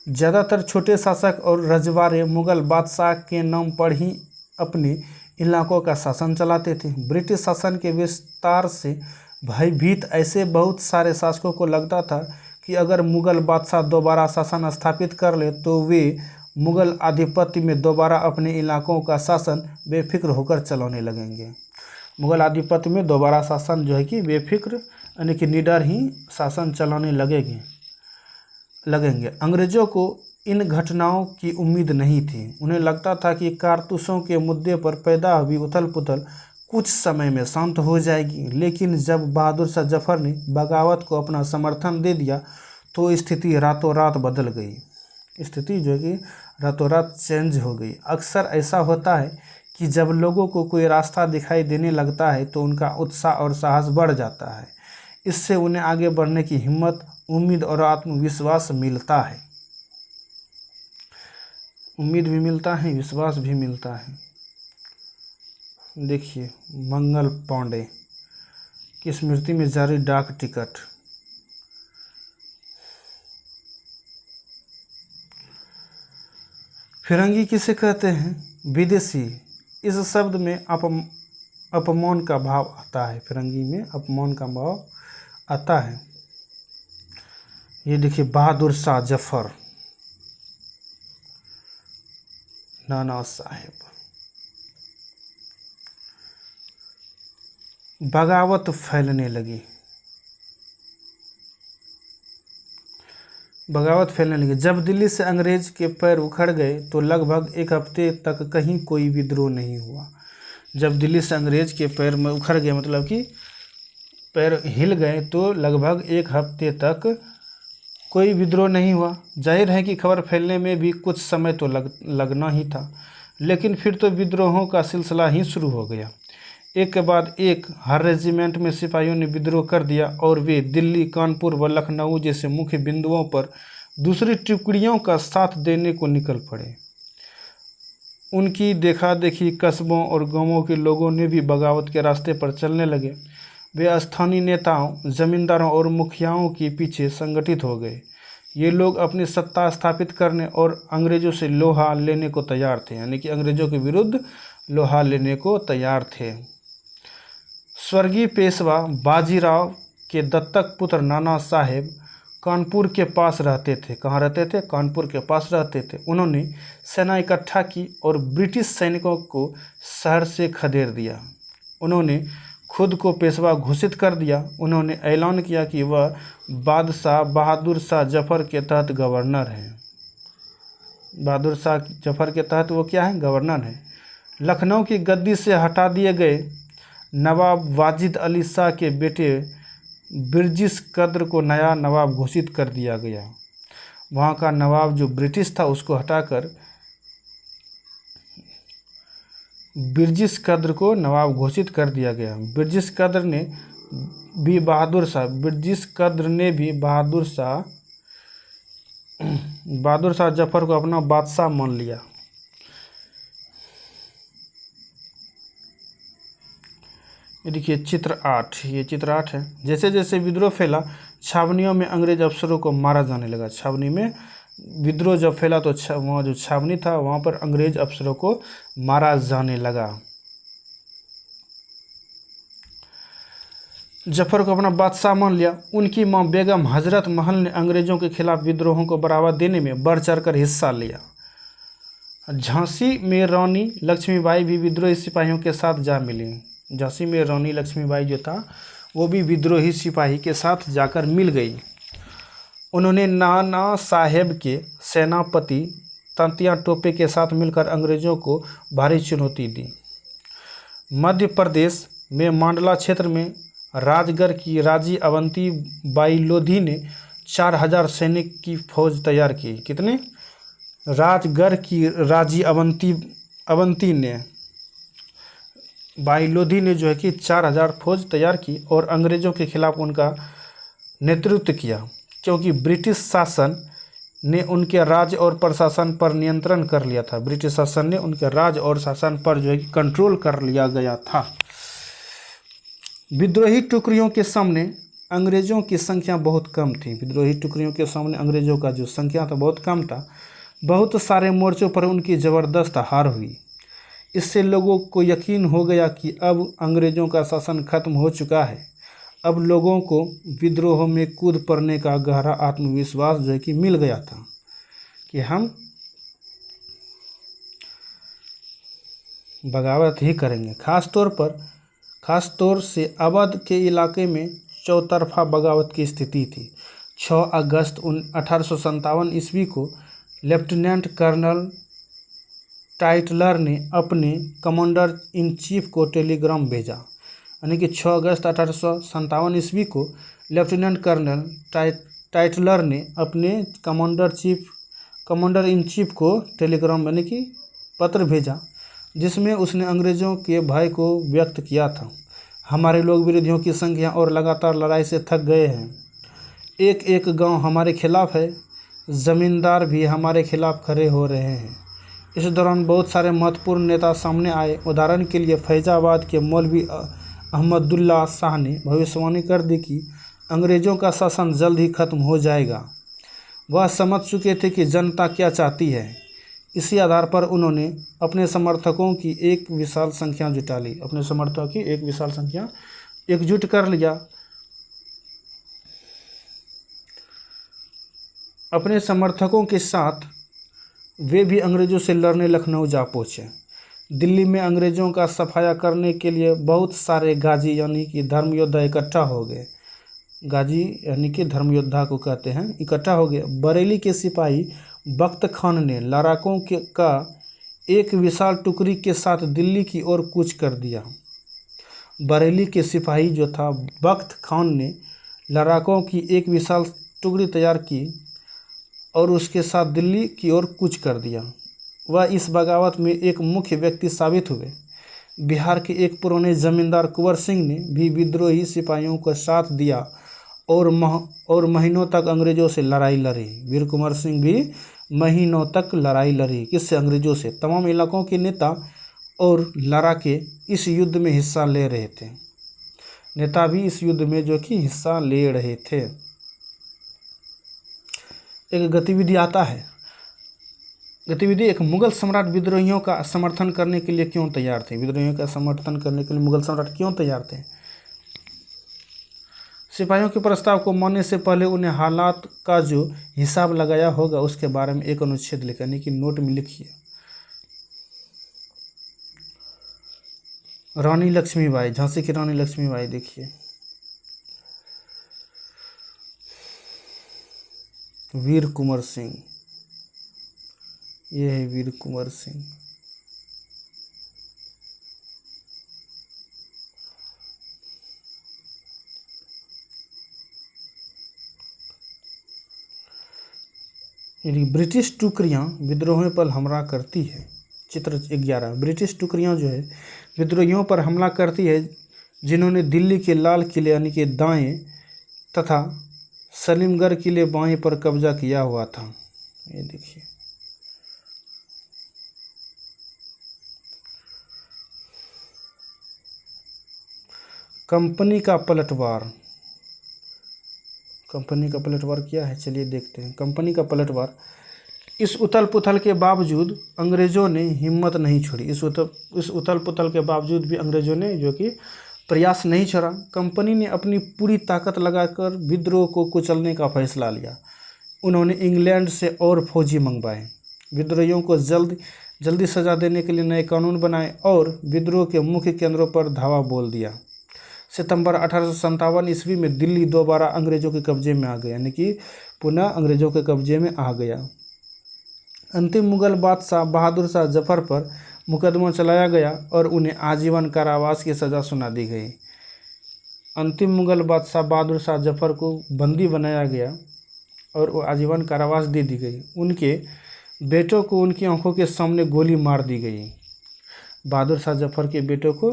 ज़्यादातर छोटे शासक और रजवाड़े मुग़ल बादशाह के नाम पर ही अपने इलाकों का शासन चलाते थे। ब्रिटिश शासन के विस्तार से भयभीत ऐसे बहुत सारे शासकों को लगता था कि अगर मुग़ल बादशाह दोबारा शासन स्थापित कर ले तो वे मुग़ल आधिपत्य में दोबारा अपने इलाकों का शासन बेफिक्र होकर चलाने लगेंगे। मुग़ल आधिपत्य में दोबारा शासन जो है कि बेफिक्र यानी कि निडर ही शासन चलाने लगेंगे। अंग्रेज़ों को इन घटनाओं की उम्मीद नहीं थी। उन्हें लगता था कि कारतूसों के मुद्दे पर पैदा हुई उथल पुथल कुछ समय में शांत हो जाएगी, लेकिन जब बहादुर शाह जफर ने बगावत को अपना समर्थन दे दिया तो स्थिति रातों रात बदल गई। स्थिति जो है कि रातों रात चेंज हो गई। अक्सर ऐसा होता है कि जब लोगों को कोई रास्ता दिखाई देने लगता है तो उनका उत्साह और साहस बढ़ जाता है। इससे उन्हें आगे बढ़ने की हिम्मत, उम्मीद और आत्मविश्वास मिलता है। उम्मीद भी मिलता है, विश्वास भी मिलता है। देखिए, मंगल पांडे की स्मृति में जारी डाक टिकट। फिरंगी किसे कहते हैं? विदेशी। इस शब्द में अपमान का भाव आता है। फिरंगी में अपमान का भाव आता है। ये देखिए, बहादुर शाह जफर, नाना साहेब। बगावत फैलने लगी। बगावत फैलने लगी। जब दिल्ली से अंग्रेज के पैर उखड़ गए तो लगभग एक हफ्ते तक कहीं कोई विद्रोह नहीं हुआ। जब दिल्ली से अंग्रेज के पैर में उखड़ गए मतलब कि पैर हिल गए तो लगभग एक हफ्ते तक कोई विद्रोह नहीं हुआ। जाहिर है कि खबर फैलने में भी कुछ समय तो लगना ही था, लेकिन फिर तो विद्रोहों का सिलसिला ही शुरू हो गया। एक के बाद एक हर रेजिमेंट में सिपाहियों ने विद्रोह कर दिया और वे दिल्ली, कानपुर व लखनऊ जैसे मुख्य बिंदुओं पर दूसरी टुकड़ियों का साथ देने को निकल पड़े। उनकी देखा देखी कस्बों और गांवों के लोगों ने भी बगावत के रास्ते पर चलने लगे। वे स्थानीय नेताओं, जमींदारों और मुखियाओं के पीछे संगठित हो गए। ये लोग अपनी सत्ता स्थापित करने और अंग्रेज़ों से लोहा लेने को तैयार थे, यानी कि अंग्रेज़ों के विरुद्ध लोहा लेने को तैयार थे। स्वर्गीय पेशवा बाजीराव के दत्तक पुत्र नाना साहेब कानपुर के पास रहते थे। कहाँ रहते थे? कानपुर के पास रहते थे। उन्होंने सेना इकट्ठा की और ब्रिटिश सैनिकों को शहर से खदेड़ दिया। उन्होंने खुद को पेशवा घोषित कर दिया। उन्होंने ऐलान किया कि वह बादशाह बहादुर शाह जफर के तहत गवर्नर हैं। बहादुर शाह जफर के तहत वो क्या है? गवर्नर हैं। लखनऊ की गद्दी से हटा दिए गए नवाब वाजिद अली शाह के बेटे बिरजिस कद्र को नया नवाब घोषित कर दिया गया। वहाँ का नवाब जो ब्रिटिश था उसको हटाकर बिरजिस कद्र को नवाब घोषित कर दिया गया। बिरजिस कद्र ने भी बहादुर शाह जफर को अपना बादशाह मान लिया। ये देखिए चित्र 8, ये चित्र 8 है। जैसे जैसे विद्रोह फैला, छावनियों में अंग्रेज अफसरों को मारा जाने लगा। छावनी में विद्रोह जब फैला तो वहाँ जो छावनी था वहाँ पर अंग्रेज अफसरों को मारा जाने लगा। जफर को अपना बादशाह मान लिया। उनकी मां बेगम हजरत महल ने अंग्रेजों के खिलाफ विद्रोहों को बढ़ावा देने में बढ़ चढ़कर हिस्सा लिया। झांसी में रानी लक्ष्मीबाई भी विद्रोही सिपाहियों के साथ जा मिली। झांसी में रानी लक्ष्मीबाई जो था वो भी विद्रोही सिपाही के साथ जाकर मिल गई। उन्होंने नाना साहेब के सेनापति तांतिया टोपे के साथ मिलकर अंग्रेज़ों को भारी चुनौती दी। मध्य प्रदेश में मांडला क्षेत्र में राजगढ़ की राजी अवंती बाई लोधी ने 4000 सैनिक की फौज तैयार की। कितने? राजगढ़ की राजी अवंती ने बाई लोधी ने जो है कि 4000 फौज तैयार की और अंग्रेज़ों के खिलाफ उनका नेतृत्व किया, क्योंकि ब्रिटिश शासन ने उनके राज्य और प्रशासन पर नियंत्रण कर लिया था। ब्रिटिश शासन ने उनके राज्य और शासन पर जो है कि कंट्रोल कर लिया गया था। विद्रोही टुकड़ियों के सामने अंग्रेज़ों की संख्या बहुत कम थी। विद्रोही टुकड़ियों के सामने अंग्रेज़ों का जो संख्या था बहुत कम था। बहुत सारे मोर्चों पर उनकी ज़बरदस्त हार हुई। इससे लोगों को यकीन हो गया कि अब अंग्रेज़ों का शासन खत्म हो चुका है। अब लोगों को विद्रोह में कूद पड़ने का गहरा आत्मविश्वास जो है कि मिल गया था कि हम बगावत ही करेंगे। खास तौर से अवध के इलाके में चौतरफा बगावत की स्थिति थी। 6 अगस्त 1857 ईस्वी को लेफ्टिनेंट कर्नल टाइटलर ने अपने कमांडर इन चीफ को टेलीग्राम भेजा, यानी कि 6 अगस्त 1857 ईस्वी को लेफ्टिनेंट कर्नल टाइटलर ने अपने कमांडर इन चीफ को टेलीग्राम यानी कि पत्र भेजा, जिसमें उसने अंग्रेज़ों के भय को व्यक्त किया था। हमारे लोग विरोधियों की संख्या और लगातार लड़ाई से थक गए हैं। एक एक गांव हमारे खिलाफ है, ज़मींदार भी हमारे खिलाफ खड़े हो रहे हैं। इस दौरान बहुत सारे महत्वपूर्ण नेता सामने आए। उदाहरण के लिए फैजाबाद के मौलवी अहमदुल्ला शाह ने भविष्यवाणी कर दी कि अंग्रेज़ों का शासन जल्द ही खत्म हो जाएगा। वह समझ चुके थे कि जनता क्या चाहती है। इसी आधार पर उन्होंने अपने समर्थकों की एक विशाल संख्या जुटा ली। अपने समर्थकों की एक विशाल संख्या एकजुट कर लिया। अपने समर्थकों के साथ वे भी अंग्रेज़ों से लड़ने लखनऊ जा पहुँचे। दिल्ली में अंग्रेज़ों का सफाया करने के लिए बहुत सारे गाजी यानी कि धर्म योद्धा इकट्ठा हो गए। गाजी यानी कि धर्म योद्धा को कहते हैं, इकट्ठा हो गए। बरेली के सिपाही बख्त खान ने लड़ाकों का एक विशाल टुकड़ी के साथ दिल्ली की ओर कूच कर दिया। बरेली के सिपाही जो था बख्त खान ने लड़ाकों की एक विशाल टुकड़ी तैयार की और उसके साथ दिल्ली की ओर कूच कर दिया। वह इस बगावत में एक मुख्य व्यक्ति साबित हुए। बिहार के एक पुराने जमींदार कुंवर सिंह ने भी विद्रोही सिपाहियों का साथ दिया और महीनों तक अंग्रेज़ों से लड़ाई लड़ी। वीर कुंवर सिंह भी महीनों तक लड़ाई लड़ी। किससे? अंग्रेज़ों से। तमाम इलाकों के नेता और लड़ाके इस युद्ध में हिस्सा ले रहे थे। नेता भी इस युद्ध में जो कि हिस्सा ले रहे थे। एक गतिविधि आता है। गतिविधि एक मुगल सम्राट विद्रोहियों का समर्थन करने के लिए क्यों तैयार थे? विद्रोहियों का समर्थन करने के लिए मुगल सम्राट क्यों तैयार थे? सिपाहियों के प्रस्ताव को मानने से पहले उन्हें हालात का जो हिसाब लगाया होगा उसके बारे में एक अनुच्छेद लिखा, यानी कि नोट में लिखिए। रानी लक्ष्मीबाई, झांसी की रानी लक्ष्मीबाई देखिए। वीर कुंवर सिंह, ये है वीर कुंवर सिंह। यदि ब्रिटिश टुकड़ियाँ विद्रोहियों पर हमला करती है। चित्र 11। ब्रिटिश टुकड़ियाँ जो है विद्रोहियों पर हमला करती है जिन्होंने दिल्ली के लाल किले यानी कि दाएं तथा सलीमगढ़ किले बाएं पर कब्जा किया हुआ था। ये देखिए। कंपनी का पलटवार। कंपनी का पलटवार क्या है, चलिए देखते हैं। कंपनी का पलटवार। इस उथल पुथल के बावजूद अंग्रेज़ों ने हिम्मत नहीं छोड़ी। इस उथल पुथल के बावजूद भी अंग्रेज़ों ने जो कि प्रयास नहीं छोड़ा। कंपनी ने अपनी पूरी ताकत लगाकर विद्रोह को कुचलने का फैसला लिया। उन्होंने इंग्लैंड से और फौजी मंगवाए, विद्रोहियों को जल्दी सजा देने के लिए नए कानून बनाए और विद्रोह के मुख्य केंद्रों पर धावा बोल दिया। सितंबर 1857 ईस्वी में दिल्ली दोबारा अंग्रेज़ों के कब्जे में आ गया, यानी कि पुनः अंग्रेज़ों के कब्जे में आ गया। अंतिम मुगल बादशाह बहादुर शाह जफर पर मुकदमा चलाया गया और उन्हें आजीवन कारावास की सज़ा सुना दी गई। अंतिम मुगल बादशाह बहादुर शाह जफर को बंदी बनाया गया और वो आजीवन कारावास दे दी गई। उनके बेटों को उनकी आंखों के सामने गोली मार दी गई। बहादुर शाह जफर के बेटों को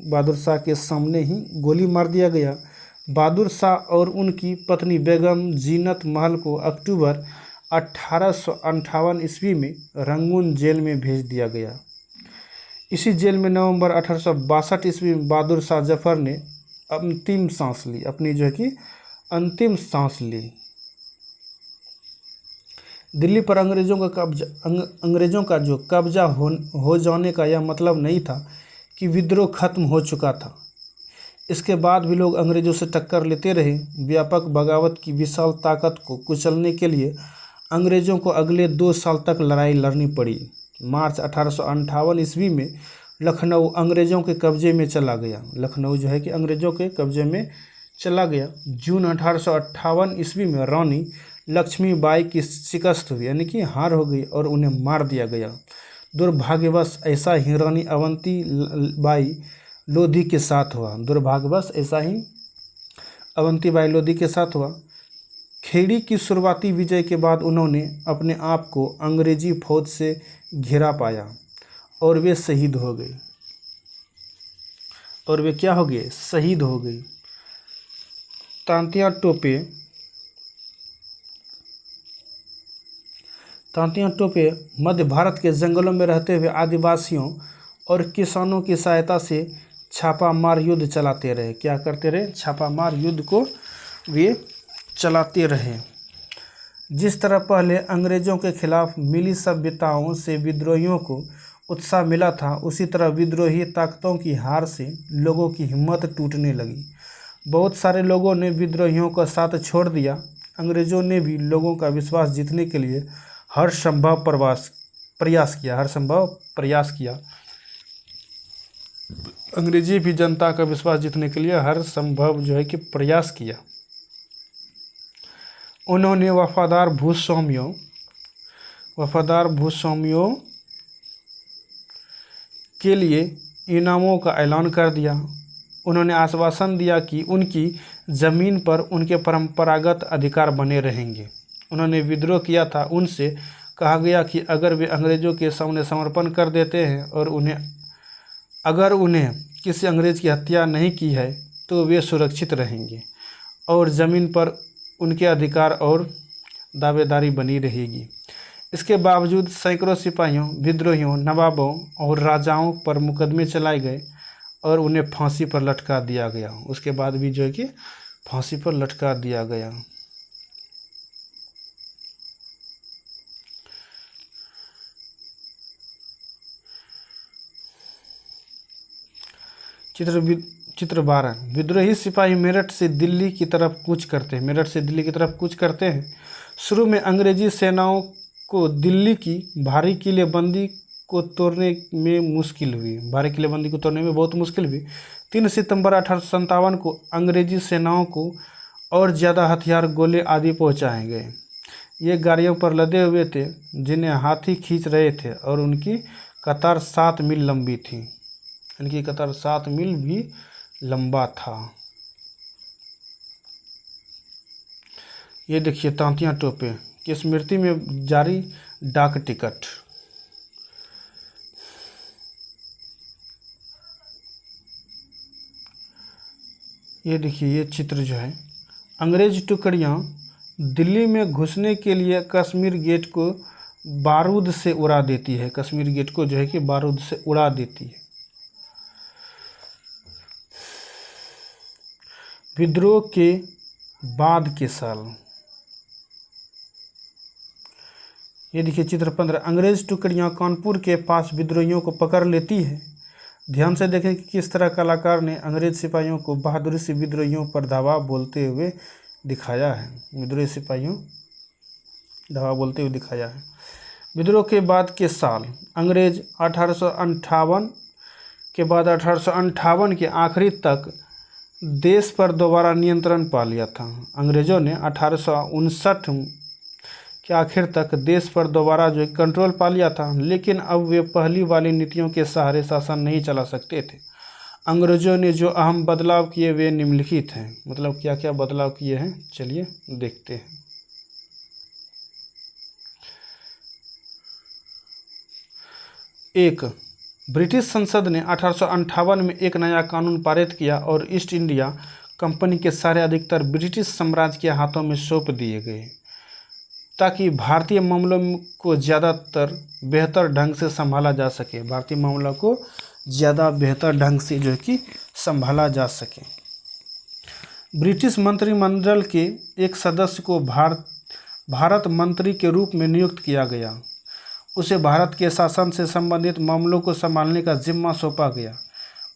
बहादुर शाह के सामने ही गोली मार दिया गया। बहादुर शाह और उनकी पत्नी बेगम जीनत महल को अक्टूबर 1858 ईस्वी में रंगून जेल में भेज दिया गया। इसी जेल में नवंबर 1862 ईस्वी में बहादुर शाह जफर ने अंतिम सांस ली, अपनी जो है कि अंतिम सांस ली। दिल्ली पर अंग्रेज़ों का जो कब्जा हो जाने का यह मतलब नहीं था कि विद्रोह खत्म हो चुका था। इसके बाद भी लोग अंग्रेज़ों से टक्कर लेते रहे। व्यापक बगावत की विशाल ताकत को कुचलने के लिए अंग्रेज़ों को अगले 2 साल तक लड़ाई लड़नी पड़ी। मार्च 1858 ईस्वी में लखनऊ अंग्रेज़ों के कब्जे में चला गया। लखनऊ जो है कि अंग्रेज़ों के कब्जे में चला गया। जून 1858 ईस्वी में रानी लक्ष्मीबाई की शिकस्त हुई, यानी कि हार हो गई और उन्हें मार दिया गया। दुर्भाग्यवश ऐसा ही रानी अवंती बाई लोधी के साथ हुआ। दुर्भाग्यवश ऐसा ही अवंती बाई लोधी के साथ हुआ। खेड़ी की शुरुआती विजय के बाद उन्होंने अपने आप को अंग्रेजी फौज से घिरा पाया और वे शहीद हो गए। और वे क्या हो गए? शहीद हो गए। तांतिया टोपे मध्य भारत के जंगलों में रहते हुए आदिवासियों और किसानों की सहायता से छापामार युद्ध चलाते रहे। क्या करते रहे? छापामार युद्ध को वे चलाते रहे। जिस तरह पहले अंग्रेज़ों के खिलाफ मिली सभ्यताओं से विद्रोहियों को उत्साह मिला था, उसी तरह विद्रोही ताकतों की हार से लोगों की हिम्मत टूटने लगी। बहुत सारे लोगों ने विद्रोहियों का साथ छोड़ दिया। अंग्रेज़ों ने भी लोगों का विश्वास जीतने के लिए हर संभव प्रयास किया। अंग्रेजी भी जनता का विश्वास जीतने के लिए हर संभव जो है कि प्रयास किया। उन्होंने वफादार भूस्वामियों के लिए इनामों का ऐलान कर दिया। उन्होंने आश्वासन दिया कि उनकी ज़मीन पर उनके परंपरागत अधिकार बने रहेंगे। उन्होंने विद्रोह किया था, उनसे कहा गया कि अगर वे अंग्रेज़ों के सामने समर्पण कर देते हैं और अगर उन्हें किसी अंग्रेज़ की हत्या नहीं की है तो वे सुरक्षित रहेंगे और ज़मीन पर उनके अधिकार और दावेदारी बनी रहेगी। इसके बावजूद सैकड़ों सिपाहियों, विद्रोहियों, नवाबों और राजाओं पर मुकदमे चलाए गए और उन्हें फांसी पर लटका दिया गया। उसके बाद भी जो है कि फांसी पर लटका दिया गया। चित्र 12। विद्रोही सिपाही मेरठ से दिल्ली की तरफ कूच करते हैं। शुरू में अंग्रेजी सेनाओं को दिल्ली की भारी किलेबंदी को तोड़ने में बहुत मुश्किल हुई। 3 सितंबर 1857 को अंग्रेजी सेनाओं को और ज़्यादा हथियार, गोले आदि पहुंचाए गए। ये गाड़ियों पर लदे हुए थे जिन्हें हाथी खींच रहे थे और उनकी कतार 7 मील लंबी थी। इनकी कतार 7 मील भी लंबा था। ये देखिए तांतिया टोपे की स्मृति में जारी डाक टिकट। ये देखिए ये चित्र जो है, अंग्रेज टुकड़ियां दिल्ली में घुसने के लिए कश्मीर गेट को बारूद से उड़ा देती है। कश्मीर गेट को जो है कि बारूद से उड़ा देती है। विद्रोह के बाद के साल। ये देखिए चित्र 15। अंग्रेज टुकड़ियां कानपुर के पास विद्रोहियों को पकड़ लेती है। ध्यान से देखें कि किस तरह कलाकार ने अंग्रेज सिपाहियों को बहादुरी से विद्रोहियों पर धावा बोलते हुए दिखाया है। विद्रोह के बाद के साल। अंग्रेज 1858 के बाद 1858 के आखिरी तक देश पर दोबारा नियंत्रण पा लिया था। अंग्रेज़ों ने 1859 के आखिर तक देश पर दोबारा जो कंट्रोल पा लिया था, लेकिन अब वे पहली वाली नीतियों के सहारे शासन नहीं चला सकते थे। अंग्रेज़ों ने जो अहम बदलाव किए वे निम्नलिखित हैं। मतलब क्या क्या बदलाव किए हैं, चलिए देखते हैं। 1. ब्रिटिश संसद ने 1858 में एक नया कानून पारित किया और ईस्ट इंडिया कंपनी के सारे अधिकार ब्रिटिश साम्राज्य के हाथों में सौंप दिए गए, ताकि भारतीय मामलों को बेहतर ढंग से संभाला जा सके। भारतीय मामलों को ज़्यादा बेहतर ढंग से जो है कि संभाला जा सके। ब्रिटिश मंत्रिमंडल के एक सदस्य को भारत मंत्री के रूप में नियुक्त किया गया। उसे भारत के शासन से संबंधित मामलों को संभालने का जिम्मा सौंपा गया।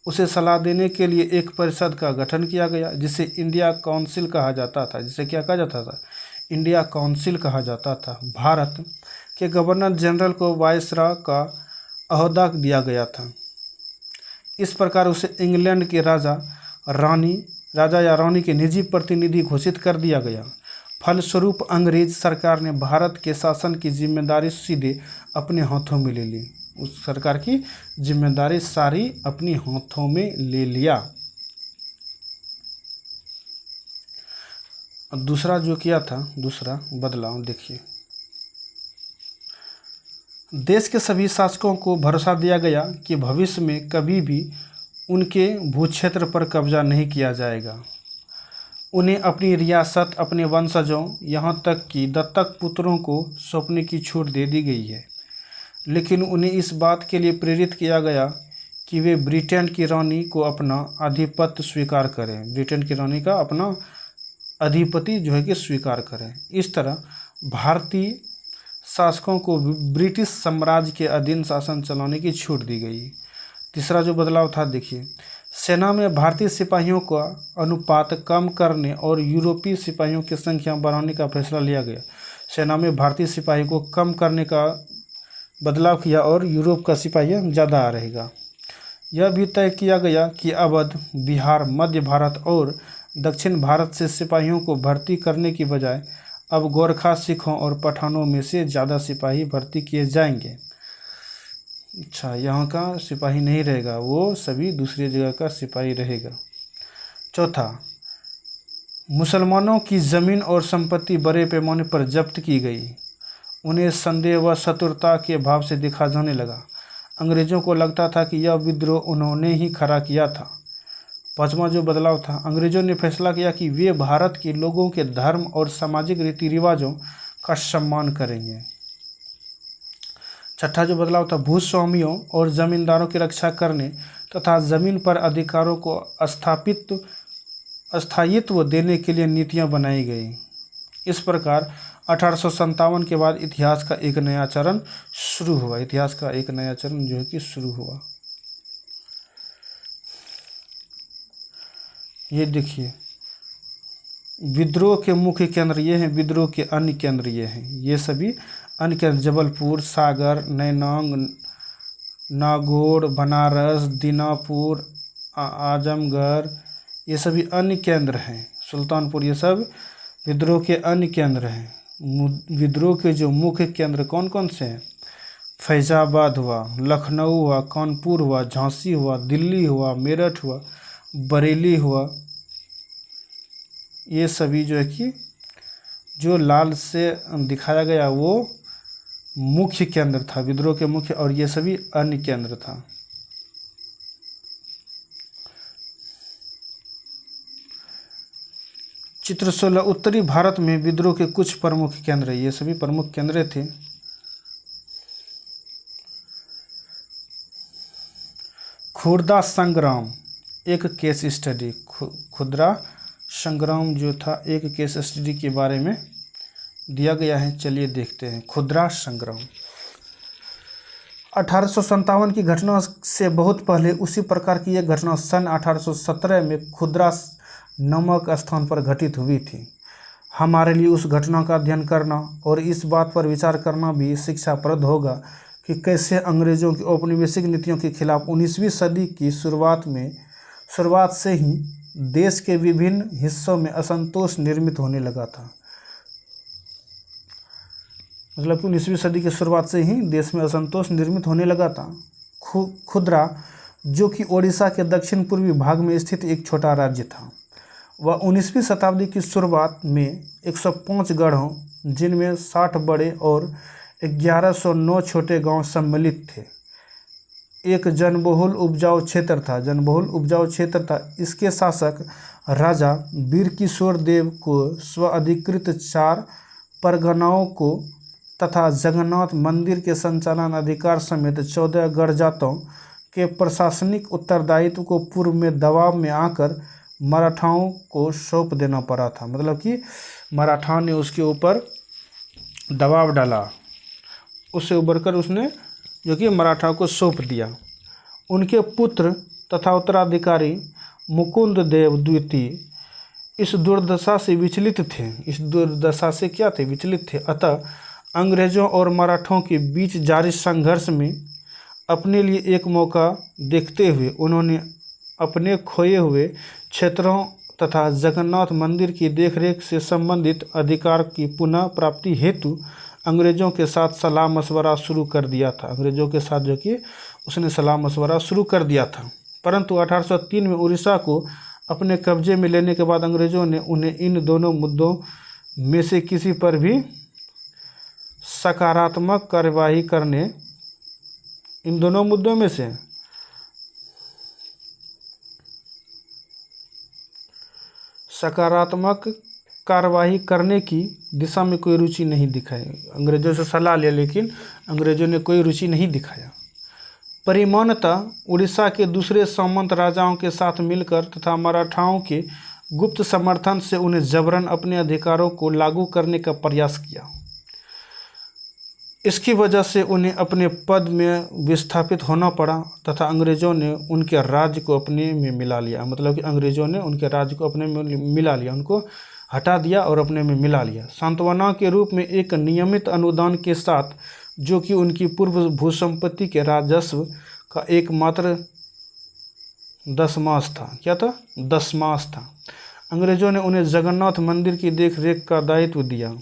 उसे सलाह देने के लिए एक परिषद का गठन किया गया जिसे इंडिया काउंसिल कहा जाता था। जिसे क्या कहा जाता था? इंडिया काउंसिल कहा जाता था। भारत के गवर्नर जनरल को वायसरॉय का ओहदा दिया गया था। इस प्रकार उसे इंग्लैंड के राजा या रानी के निजी प्रतिनिधि घोषित कर दिया गया। फलस्वरूप अंग्रेज सरकार ने भारत के शासन की जिम्मेदारी सीधे अपने हाथों में ले ली। उस सरकार की जिम्मेदारी सारी अपने हाथों में ले लिया। दूसरा जो किया था, दूसरा बदलाव देखिए, देश के सभी शासकों को भरोसा दिया गया कि भविष्य में कभी भी उनके भूक्षेत्र पर कब्जा नहीं किया जाएगा। उन्हें अपनी रियासत अपने वंशजों यहाँ तक कि दत्तक पुत्रों को सौंपने की छूट दे दी गई है, लेकिन उन्हें इस बात के लिए प्रेरित किया गया कि वे ब्रिटेन की रानी को अपना आधिपत्य स्वीकार करें। ब्रिटेन की रानी का अपना अधिपति जो है कि स्वीकार करें। इस तरह भारतीय शासकों को ब्रिटिश साम्राज्य के अधीन शासन चलाने की छूट दी गई। तीसरा जो बदलाव था देखिए, सेना में भारतीय सिपाहियों का अनुपात कम करने और यूरोपीय सिपाहियों की संख्या बढ़ाने का फैसला लिया गया। सेना में भारतीय सिपाही को कम करने का बदलाव किया और यूरोप का सिपाही ज़्यादा रहेगा। यह भी तय किया गया कि अवध, बिहार, मध्य भारत और दक्षिण भारत से सिपाहियों को भर्ती करने की बजाय अब गोरखा, सिखों और पठानों में से ज़्यादा सिपाही भर्ती किए जाएंगे। अच्छा, यहाँ का सिपाही नहीं रहेगा, वो सभी दूसरी जगह का सिपाही रहेगा। चौथा, मुसलमानों की ज़मीन और संपत्ति बड़े पैमाने पर जब्त की गई। उन्हें संदेह व शत्रुता के भाव से देखा जाने लगा। अंग्रेज़ों को लगता था कि यह विद्रोह उन्होंने ही खड़ा किया था। पांचवा जो बदलाव था, अंग्रेज़ों ने फैसला किया कि वे भारत के लोगों के धर्म और सामाजिक रीति रिवाजों का सम्मान करेंगे। छठा जो बदलाव था, भूस्वामियों और जमींदारों की रक्षा करने तथा जमीन पर अधिकारों को स्थायित्व देने के लिए नीतियां बनाई गई। इस प्रकार 1857 के बाद इतिहास का एक नया चरण शुरू हुआ। इतिहास का एक नया चरण जो है कि शुरू हुआ। ये देखिए, विद्रोह के मुख्य केंद्र ये हैं, विद्रोह के अन्य केंद्र ये हैं। ये सभी अन्य केंद्र जबलपुर, सागर, नैनांग, नागौर, बनारस, दीनापुर, आजमगढ़, ये सभी अन्य केंद्र हैं। सुल्तानपुर, ये सब विद्रोह के अन्य केंद्र हैं। विद्रोह के जो मुख्य केंद्र कौन कौन से हैं? फैजाबाद हुआ, लखनऊ हुआ, कानपुर हुआ, झांसी हुआ, दिल्ली हुआ, मेरठ हुआ, बरेली हुआ। ये सभी जो है कि जो लाल से दिखाया गया वो मुख्य केंद्र था, विद्रोह के मुख्य, और ये सभी अन्य केंद्र था। चित्र 16, उत्तरी भारत में विद्रोह के कुछ प्रमुख केंद्र, ये सभी प्रमुख केंद्र थे। खुर्दा संग्राम एक केस स्टडी, खुर्दा संग्राम जो था एक केस स्टडी के बारे में दिया गया है। चलिए देखते हैं। खुर्दा संग्राम 1857 की घटना से बहुत पहले उसी प्रकार की एक घटना सन 1817 में खुर्दा नामक स्थान पर घटित हुई थी। हमारे लिए उस घटना का अध्ययन करना और इस बात पर विचार करना भी शिक्षाप्रद होगा कि कैसे अंग्रेज़ों की औपनिवेशिक नीतियों के खिलाफ 19वीं सदी की शुरुआत से ही देश के विभिन्न हिस्सों में असंतोष निर्मित होने लगा था। मतलब कि 19वीं सदी की शुरुआत से ही देश में असंतोष निर्मित होने लगा था। खुर्दा, जो कि ओडिशा के दक्षिण पूर्वी भाग में स्थित एक छोटा राज्य था, वह 19वीं शताब्दी की शुरुआत में 105 गढ़ों, जिनमें 60 बड़े और 1109 छोटे गांव सम्मिलित थे, एक जनबहुल उपजाऊ क्षेत्र था। इसके शासक राजा वीरकिशोर देव को स्व-अधिकृत 4 परगनाओं को तथा जगन्नाथ मंदिर के संचालन अधिकार समेत 14 गढ़जातों के प्रशासनिक उत्तरदायित्व को पूर्व में दबाव में आकर मराठाओं को सौंप देना पड़ा था। मतलब कि मराठाओं ने उसके ऊपर दबाव डाला, उससे उबरकर उसने जो कि मराठाओं को सौंप दिया। उनके पुत्र तथा उत्तराधिकारी मुकुंद देव द्वितीय इस दुर्दशा से विचलित थे। इस दुर्दशा से क्या थे? विचलित थे। अतः अंग्रेजों और मराठों के बीच जारी संघर्ष में अपने लिए एक मौका देखते हुए उन्होंने अपने खोए हुए क्षेत्रों तथा जगन्नाथ मंदिर की देखरेख से संबंधित अधिकार की पुनः प्राप्ति हेतु अंग्रेजों के साथ सलाह मशवरा शुरू कर दिया था। अंग्रेजों के साथ जो कि उसने सलाह मशवरा शुरू कर दिया था। परंतु 1803 में उड़ीसा को अपने कब्जे में लेने के बाद अंग्रेजों ने उन्हें इन दोनों मुद्दों में से किसी पर भी सकारात्मक कार्यवाही करने इन दोनों मुद्दों में से सकारात्मक कार्रवाई करने की दिशा में कोई रुचि नहीं दिखाई। अंग्रेजों से सलाह लिया लेकिन अंग्रेजों ने कोई रुचि नहीं दिखाया। परिमाणतः उड़ीसा के दूसरे सामंत राजाओं के साथ मिलकर तथा मराठाओं के गुप्त समर्थन से उन्हें जबरन अपने अधिकारों को लागू करने का प्रयास किया। इसकी वजह से उन्हें अपने पद में विस्थापित होना पड़ा तथा अंग्रेजों ने उनके राज्य को अपने में मिला लिया। मतलब कि अंग्रेजों ने उनके राज्य को अपने में मिला लिया, उनको हटा दिया और अपने में मिला लिया। सांत्वना के रूप में एक नियमित अनुदान के साथ, जो कि उनकी पूर्व भूसंपत्ति के राजस्व का एकमात्र दशमांश था। क्या था? दशमांश था। अंग्रेजों ने उन्हें जगन्नाथ मंदिर की देखरेख का दायित्व दिया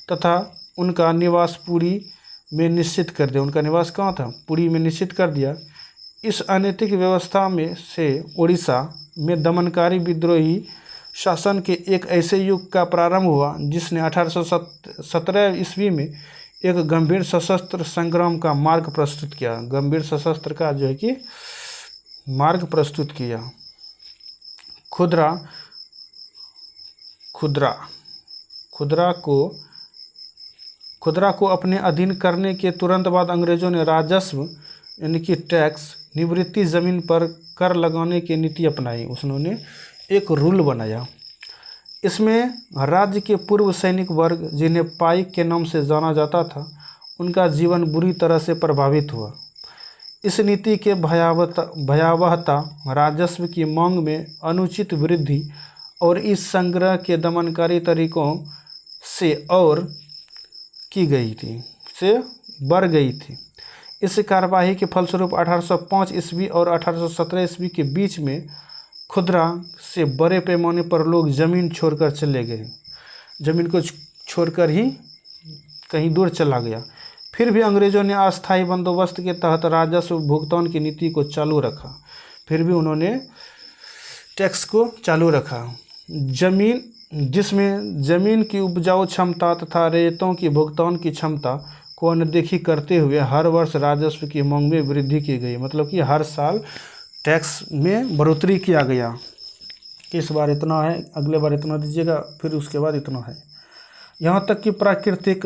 तथा उनका निवास पुरी में निश्चित कर दिया। उनका निवास कहाँ था? पुरी में निश्चित कर दिया। इस अनैतिक व्यवस्था में से उड़ीसा में दमनकारी विद्रोही शासन के एक ऐसे युग का प्रारंभ हुआ जिसने 1817 ईस्वी में एक गंभीर सशस्त्र संग्राम का मार्ग प्रस्तुत किया। गंभीर सशस्त्र का जो है कि मार्ग प्रस्तुत किया। खुदरा को अपने अधीन करने के तुरंत बाद अंग्रेजों ने राजस्व यानी कि टैक्स निवृत्ति ज़मीन पर कर लगाने की नीति अपनाई। उन्होंने एक रूल बनाया। इसमें राज्य के पूर्व सैनिक वर्ग, जिन्हें पाइक के नाम से जाना जाता था, उनका जीवन बुरी तरह से प्रभावित हुआ। इस नीति के भयावहता, राजस्व की मांग में अनुचित वृद्धि और इस संग्रह के दमनकारी तरीकों से बढ़ गई थी। इस कार्यवाही के फलस्वरूप 1805 ईस्वी और 1817 ईस्वी के बीच में खुदरा से बड़े पैमाने पर लोग ज़मीन छोड़कर चले गए। ज़मीन को छोड़कर ही कहीं दूर चला गया। फिर भी अंग्रेज़ों ने अस्थायी बंदोबस्त के तहत राजस्व भुगतान की नीति को चालू रखा। फिर भी उन्होंने टैक्स को चालू रखा। जिसमें ज़मीन की उपजाऊ क्षमता तथा रेतों की भुगतान की क्षमता को अनदेखी करते हुए हर वर्ष राजस्व की मांग में वृद्धि की गई। मतलब कि हर साल टैक्स में बढ़ोतरी किया गया। इस बार इतना है, अगले बार इतना दीजिएगा, फिर उसके बाद इतना है। यहाँ तक कि प्राकृतिक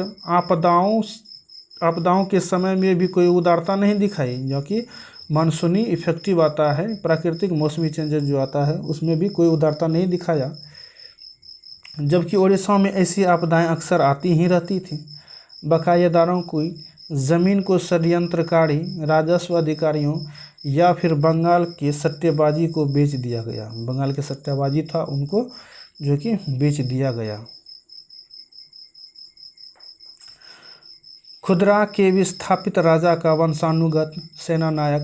आपदाओं के समय में भी कोई उदारता नहीं दिखाई, जो कि मानसूनी इफेक्टिव आता है, प्राकृतिक मौसमी चेंजेस जो आता है उसमें भी कोई उदारता नहीं दिखाया। जबकि उड़ीसा में ऐसी आपदाएं अक्सर आती ही रहती थीं। बकायेदारों को ज़मीन को षड्यंत्रकारी राजस्व अधिकारियों या फिर बंगाल के सट्टेबाजी को बेच दिया गया। बंगाल के सट्टेबाजी था, उनको जो कि बेच दिया गया। खुदरा के विस्थापित राजा का वंशानुगत सेनानायक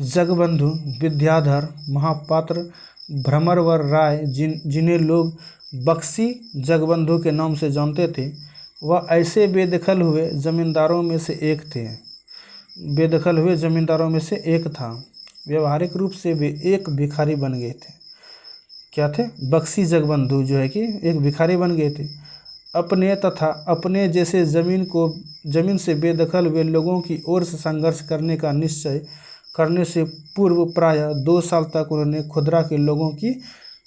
जगबंधु विद्याधर महापात्र भ्रमरवर राय, जिन्हें लोग बक्सी जगबंधु के नाम से जानते थे, वह ऐसे बेदखल हुए ज़मींदारों में से एक था। व्यवहारिक रूप से वे एक भिखारी बन गए थे। क्या थे? बक्सी जगबंधु जो है कि एक भिखारी बन गए थे। अपने तथा अपने जैसे ज़मीन से बेदखल हुए लोगों की ओर से संघर्ष करने का निश्चय करने से पूर्व प्रायः 2 साल तक उन्होंने खुदरा के लोगों की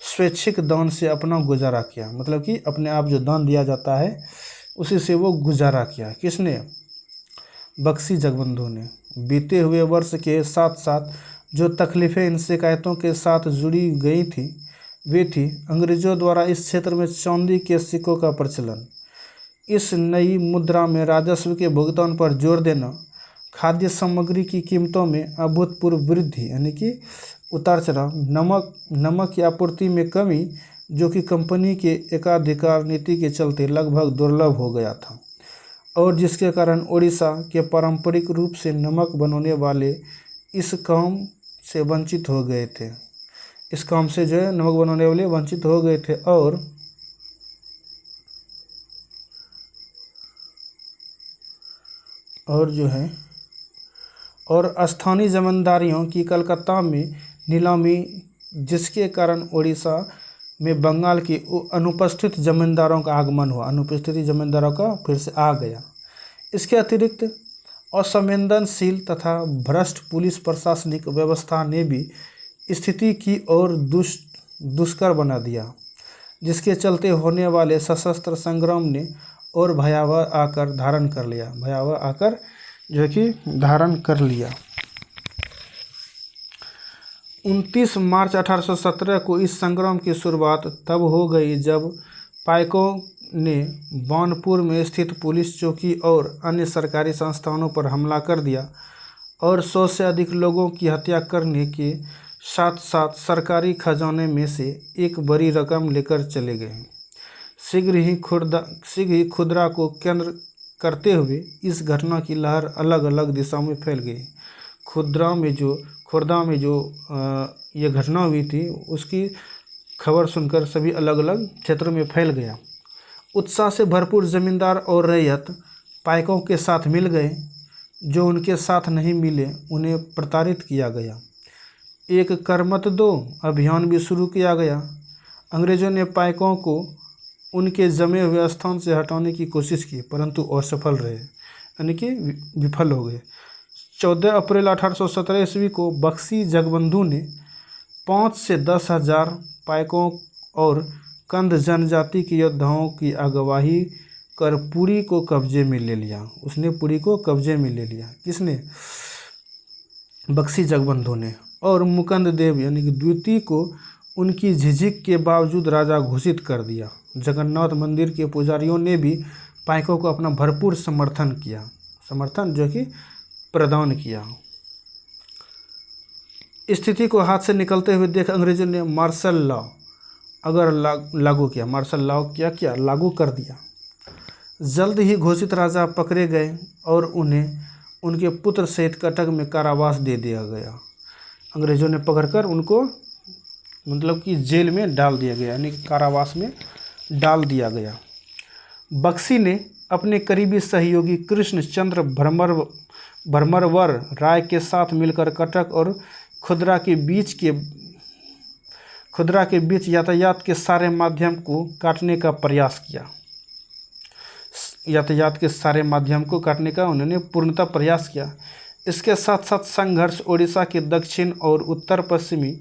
स्वैच्छिक दान से अपना गुजारा किया। मतलब कि अपने आप जो दान दिया जाता है उसी से वो गुजारा किया। किसने? बक्सी जगबंधु ने। बीते हुए वर्ष के साथ साथ जो तकलीफ़ें इन शिकायतों के साथ जुड़ी गई थी वे थी अंग्रेज़ों द्वारा इस क्षेत्र में चांदी के सिक्कों का प्रचलन, इस नई मुद्रा में राजस्व के भुगतान पर जोर देना, खाद्य सामग्री की कीमतों में अभूतपूर्व वृद्धि यानी कि उतार चढ़ाव, नमक की आपूर्ति में कमी जो कि कंपनी के एकाधिकार नीति के चलते लगभग दुर्लभ हो गया था और जिसके कारण ओडिशा के पारंपरिक रूप से नमक बनाने वाले इस काम से वंचित हो गए थे। इस काम से जो है नमक बनाने वाले वंचित हो गए थे और जो है और स्थानीय जमींदारियों की कलकत्ता में नीलामी, जिसके कारण ओडिशा में बंगाल की अनुपस्थित जमींदारों का आगमन हुआ, अनुपस्थित जमींदारों का फिर से आ गया। इसके अतिरिक्त असंवेदनशील तथा भ्रष्ट पुलिस प्रशासनिक व्यवस्था ने भी स्थिति की और दुष्कर बना दिया, जिसके चलते होने वाले सशस्त्र संग्राम ने और भयावह आकर धारण कर लिया। 29 मार्च 1817 को इस संग्राम की शुरुआत तब हो गई जब पाइकों ने बानपुर में स्थित पुलिस चौकी और अन्य सरकारी संस्थानों पर हमला कर दिया और 100 से अधिक लोगों की हत्या करने के साथ साथ सरकारी खजाने में से एक बड़ी रकम लेकर चले गए। शीघ्र ही खुदरा को केंद्र करते हुए इस घटना की लहर अलग अलग दिशाओं में फैल गई। खुर्दा में जो ये घटना हुई थी उसकी खबर सुनकर सभी अलग अलग क्षेत्रों में फैल गया। उत्साह से भरपूर जमींदार और रैयत पाइकों के साथ मिल गए, जो उनके साथ नहीं मिले उन्हें प्रताड़ित किया गया। एक कर मत दो अभियान भी शुरू किया गया। अंग्रेजों ने पाइकों को उनके जमे हुए स्थान से हटाने की कोशिश की परंतु असफल रहे, यानी कि विफल हो गए। 14 अप्रैल 1817 ईस्वी को बख्शी जगबंधु ने 5 से 10 हजार पाइकों और कंध जनजाति के योद्धाओं की अगवाई कर पुरी को कब्जे में ले लिया। उसने पुरी को कब्जे में ले लिया। किसने? बख्शी जगबंधु ने। और मुकुंद देव यानी कि द्वितीय को उनकी झिझक के बावजूद राजा घोषित कर दिया। जगन्नाथ मंदिर के पुजारियों ने भी पाइकों को अपना भरपूर समर्थन जो कि प्रदान किया। स्थिति को हाथ से निकलते हुए देख अंग्रेजों ने मार्शल लॉ लागू कर दिया। जल्द ही घोषित राजा पकड़े गए और उन्हें उनके पुत्र सहित कटक में कारावास दे दिया गया। अंग्रेजों ने पकड़कर उनको मतलब कि जेल में डाल दिया गया, यानी कि कारावास में डाल दिया गया। बख्शी ने अपने करीबी सहयोगी कृष्ण चंद्र भरमरवर राय के साथ मिलकर कटक और खुदरा के बीच यातायात के सारे माध्यम को काटने का उन्होंने पूर्णतः प्रयास किया। इसके साथ साथ संघर्ष ओडिशा के दक्षिण और उत्तर पश्चिमी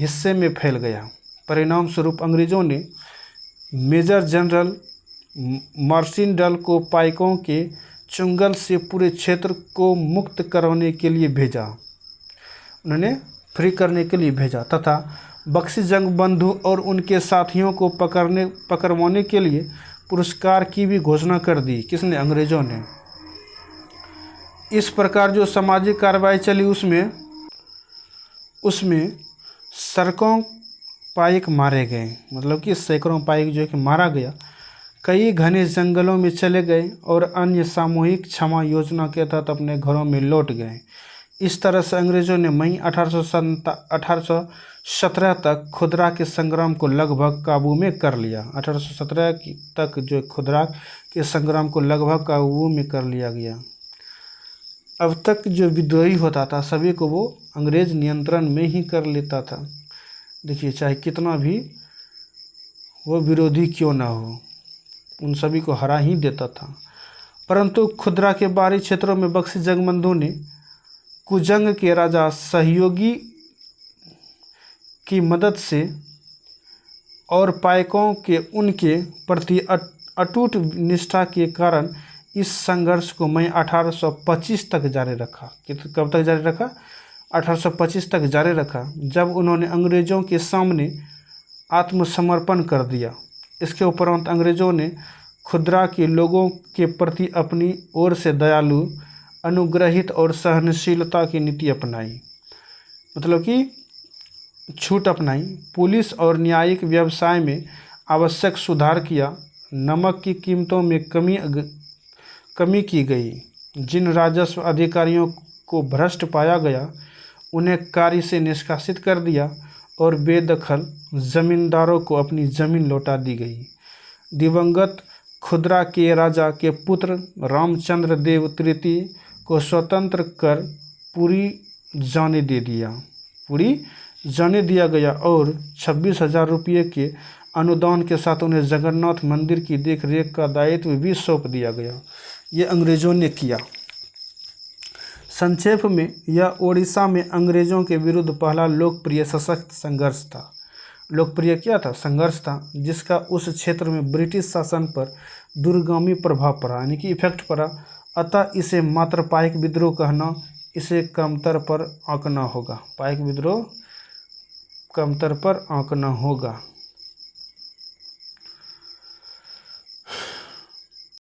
हिस्से में फैल गया। परिणाम स्वरूप अंग्रेजों ने मेजर जनरल मार्सिनडल को पाइकों के चुंगल से पूरे क्षेत्र को मुक्त करवाने के लिए भेजा। उन्होंने फ्री करने के लिए भेजा तथा बख्शी जगबंधु और उनके साथियों को पकड़वाने के लिए पुरस्कार की भी घोषणा कर दी। किसने? अंग्रेजों ने। इस प्रकार जो सामाजिक कार्रवाई चली उसमें सैकड़ों पाइक मारे गए, मतलब कि सैकड़ों पाइक जो कि मारा गया। कई घने जंगलों में चले गए और अन्य सामूहिक क्षमा योजना के तहत अपने घरों में लौट गए। इस तरह से अंग्रेजों ने मई 1817 तक खुदरा के संग्राम को लगभग काबू में कर लिया। 1817 तक जो खुदरा के संग्राम को लगभग काबू में कर लिया गया। अब तक जो विद्रोही होता था सभी को वो अंग्रेज नियंत्रण में ही कर लेता था। देखिए, चाहे कितना भी वो विरोधी क्यों ना हो, उन सभी को हरा ही देता था। परंतु खुदरा के बाहरी क्षेत्रों में बख्शी जगबंधु ने कुजंग के राजा सहयोगी की मदद से और पाइकों के उनके प्रति अटूट निष्ठा के कारण इस संघर्ष को मई 1825 तक जारी रखा। कब तक जारी रखा? 1825 तक जारी रखा, जब उन्होंने अंग्रेजों के सामने आत्मसमर्पण कर दिया। इसके उपरांत अंग्रेजों ने खुदरा के लोगों के प्रति अपनी ओर से दयालु अनुग्रहित और सहनशीलता की नीति अपनाई, मतलब कि छूट अपनाई। पुलिस और न्यायिक व्यवसाय में आवश्यक सुधार किया। नमक की कीमतों में कमी की गई। जिन राजस्व अधिकारियों को भ्रष्ट पाया गया उन्हें कार्य से निष्कासित कर दिया और बेदखल जमींदारों को अपनी जमीन लौटा दी गई। दिवंगत खुदरा के राजा के पुत्र रामचंद्र देव तृतीय को स्वतंत्र कर पूरी जाने दिया गया और 26,000 रुपये के अनुदान के साथ उन्हें जगन्नाथ मंदिर की देखरेख का दायित्व भी सौंप दिया गया। ये अंग्रेजों ने किया। संक्षेप में यह ओडिशा में अंग्रेजों के विरुद्ध पहला लोकप्रिय सशक्त संघर्ष था। लोकप्रिय क्या था? संघर्ष था, जिसका उस क्षेत्र में ब्रिटिश शासन पर दूरगामी प्रभाव पड़ा, यानी कि इफेक्ट पड़ा। अतः इसे मात्र पाइक विद्रोह कहना इसे कमतर पर आंकना होगा। पाइक विद्रोह कमतर पर आंकना होगा।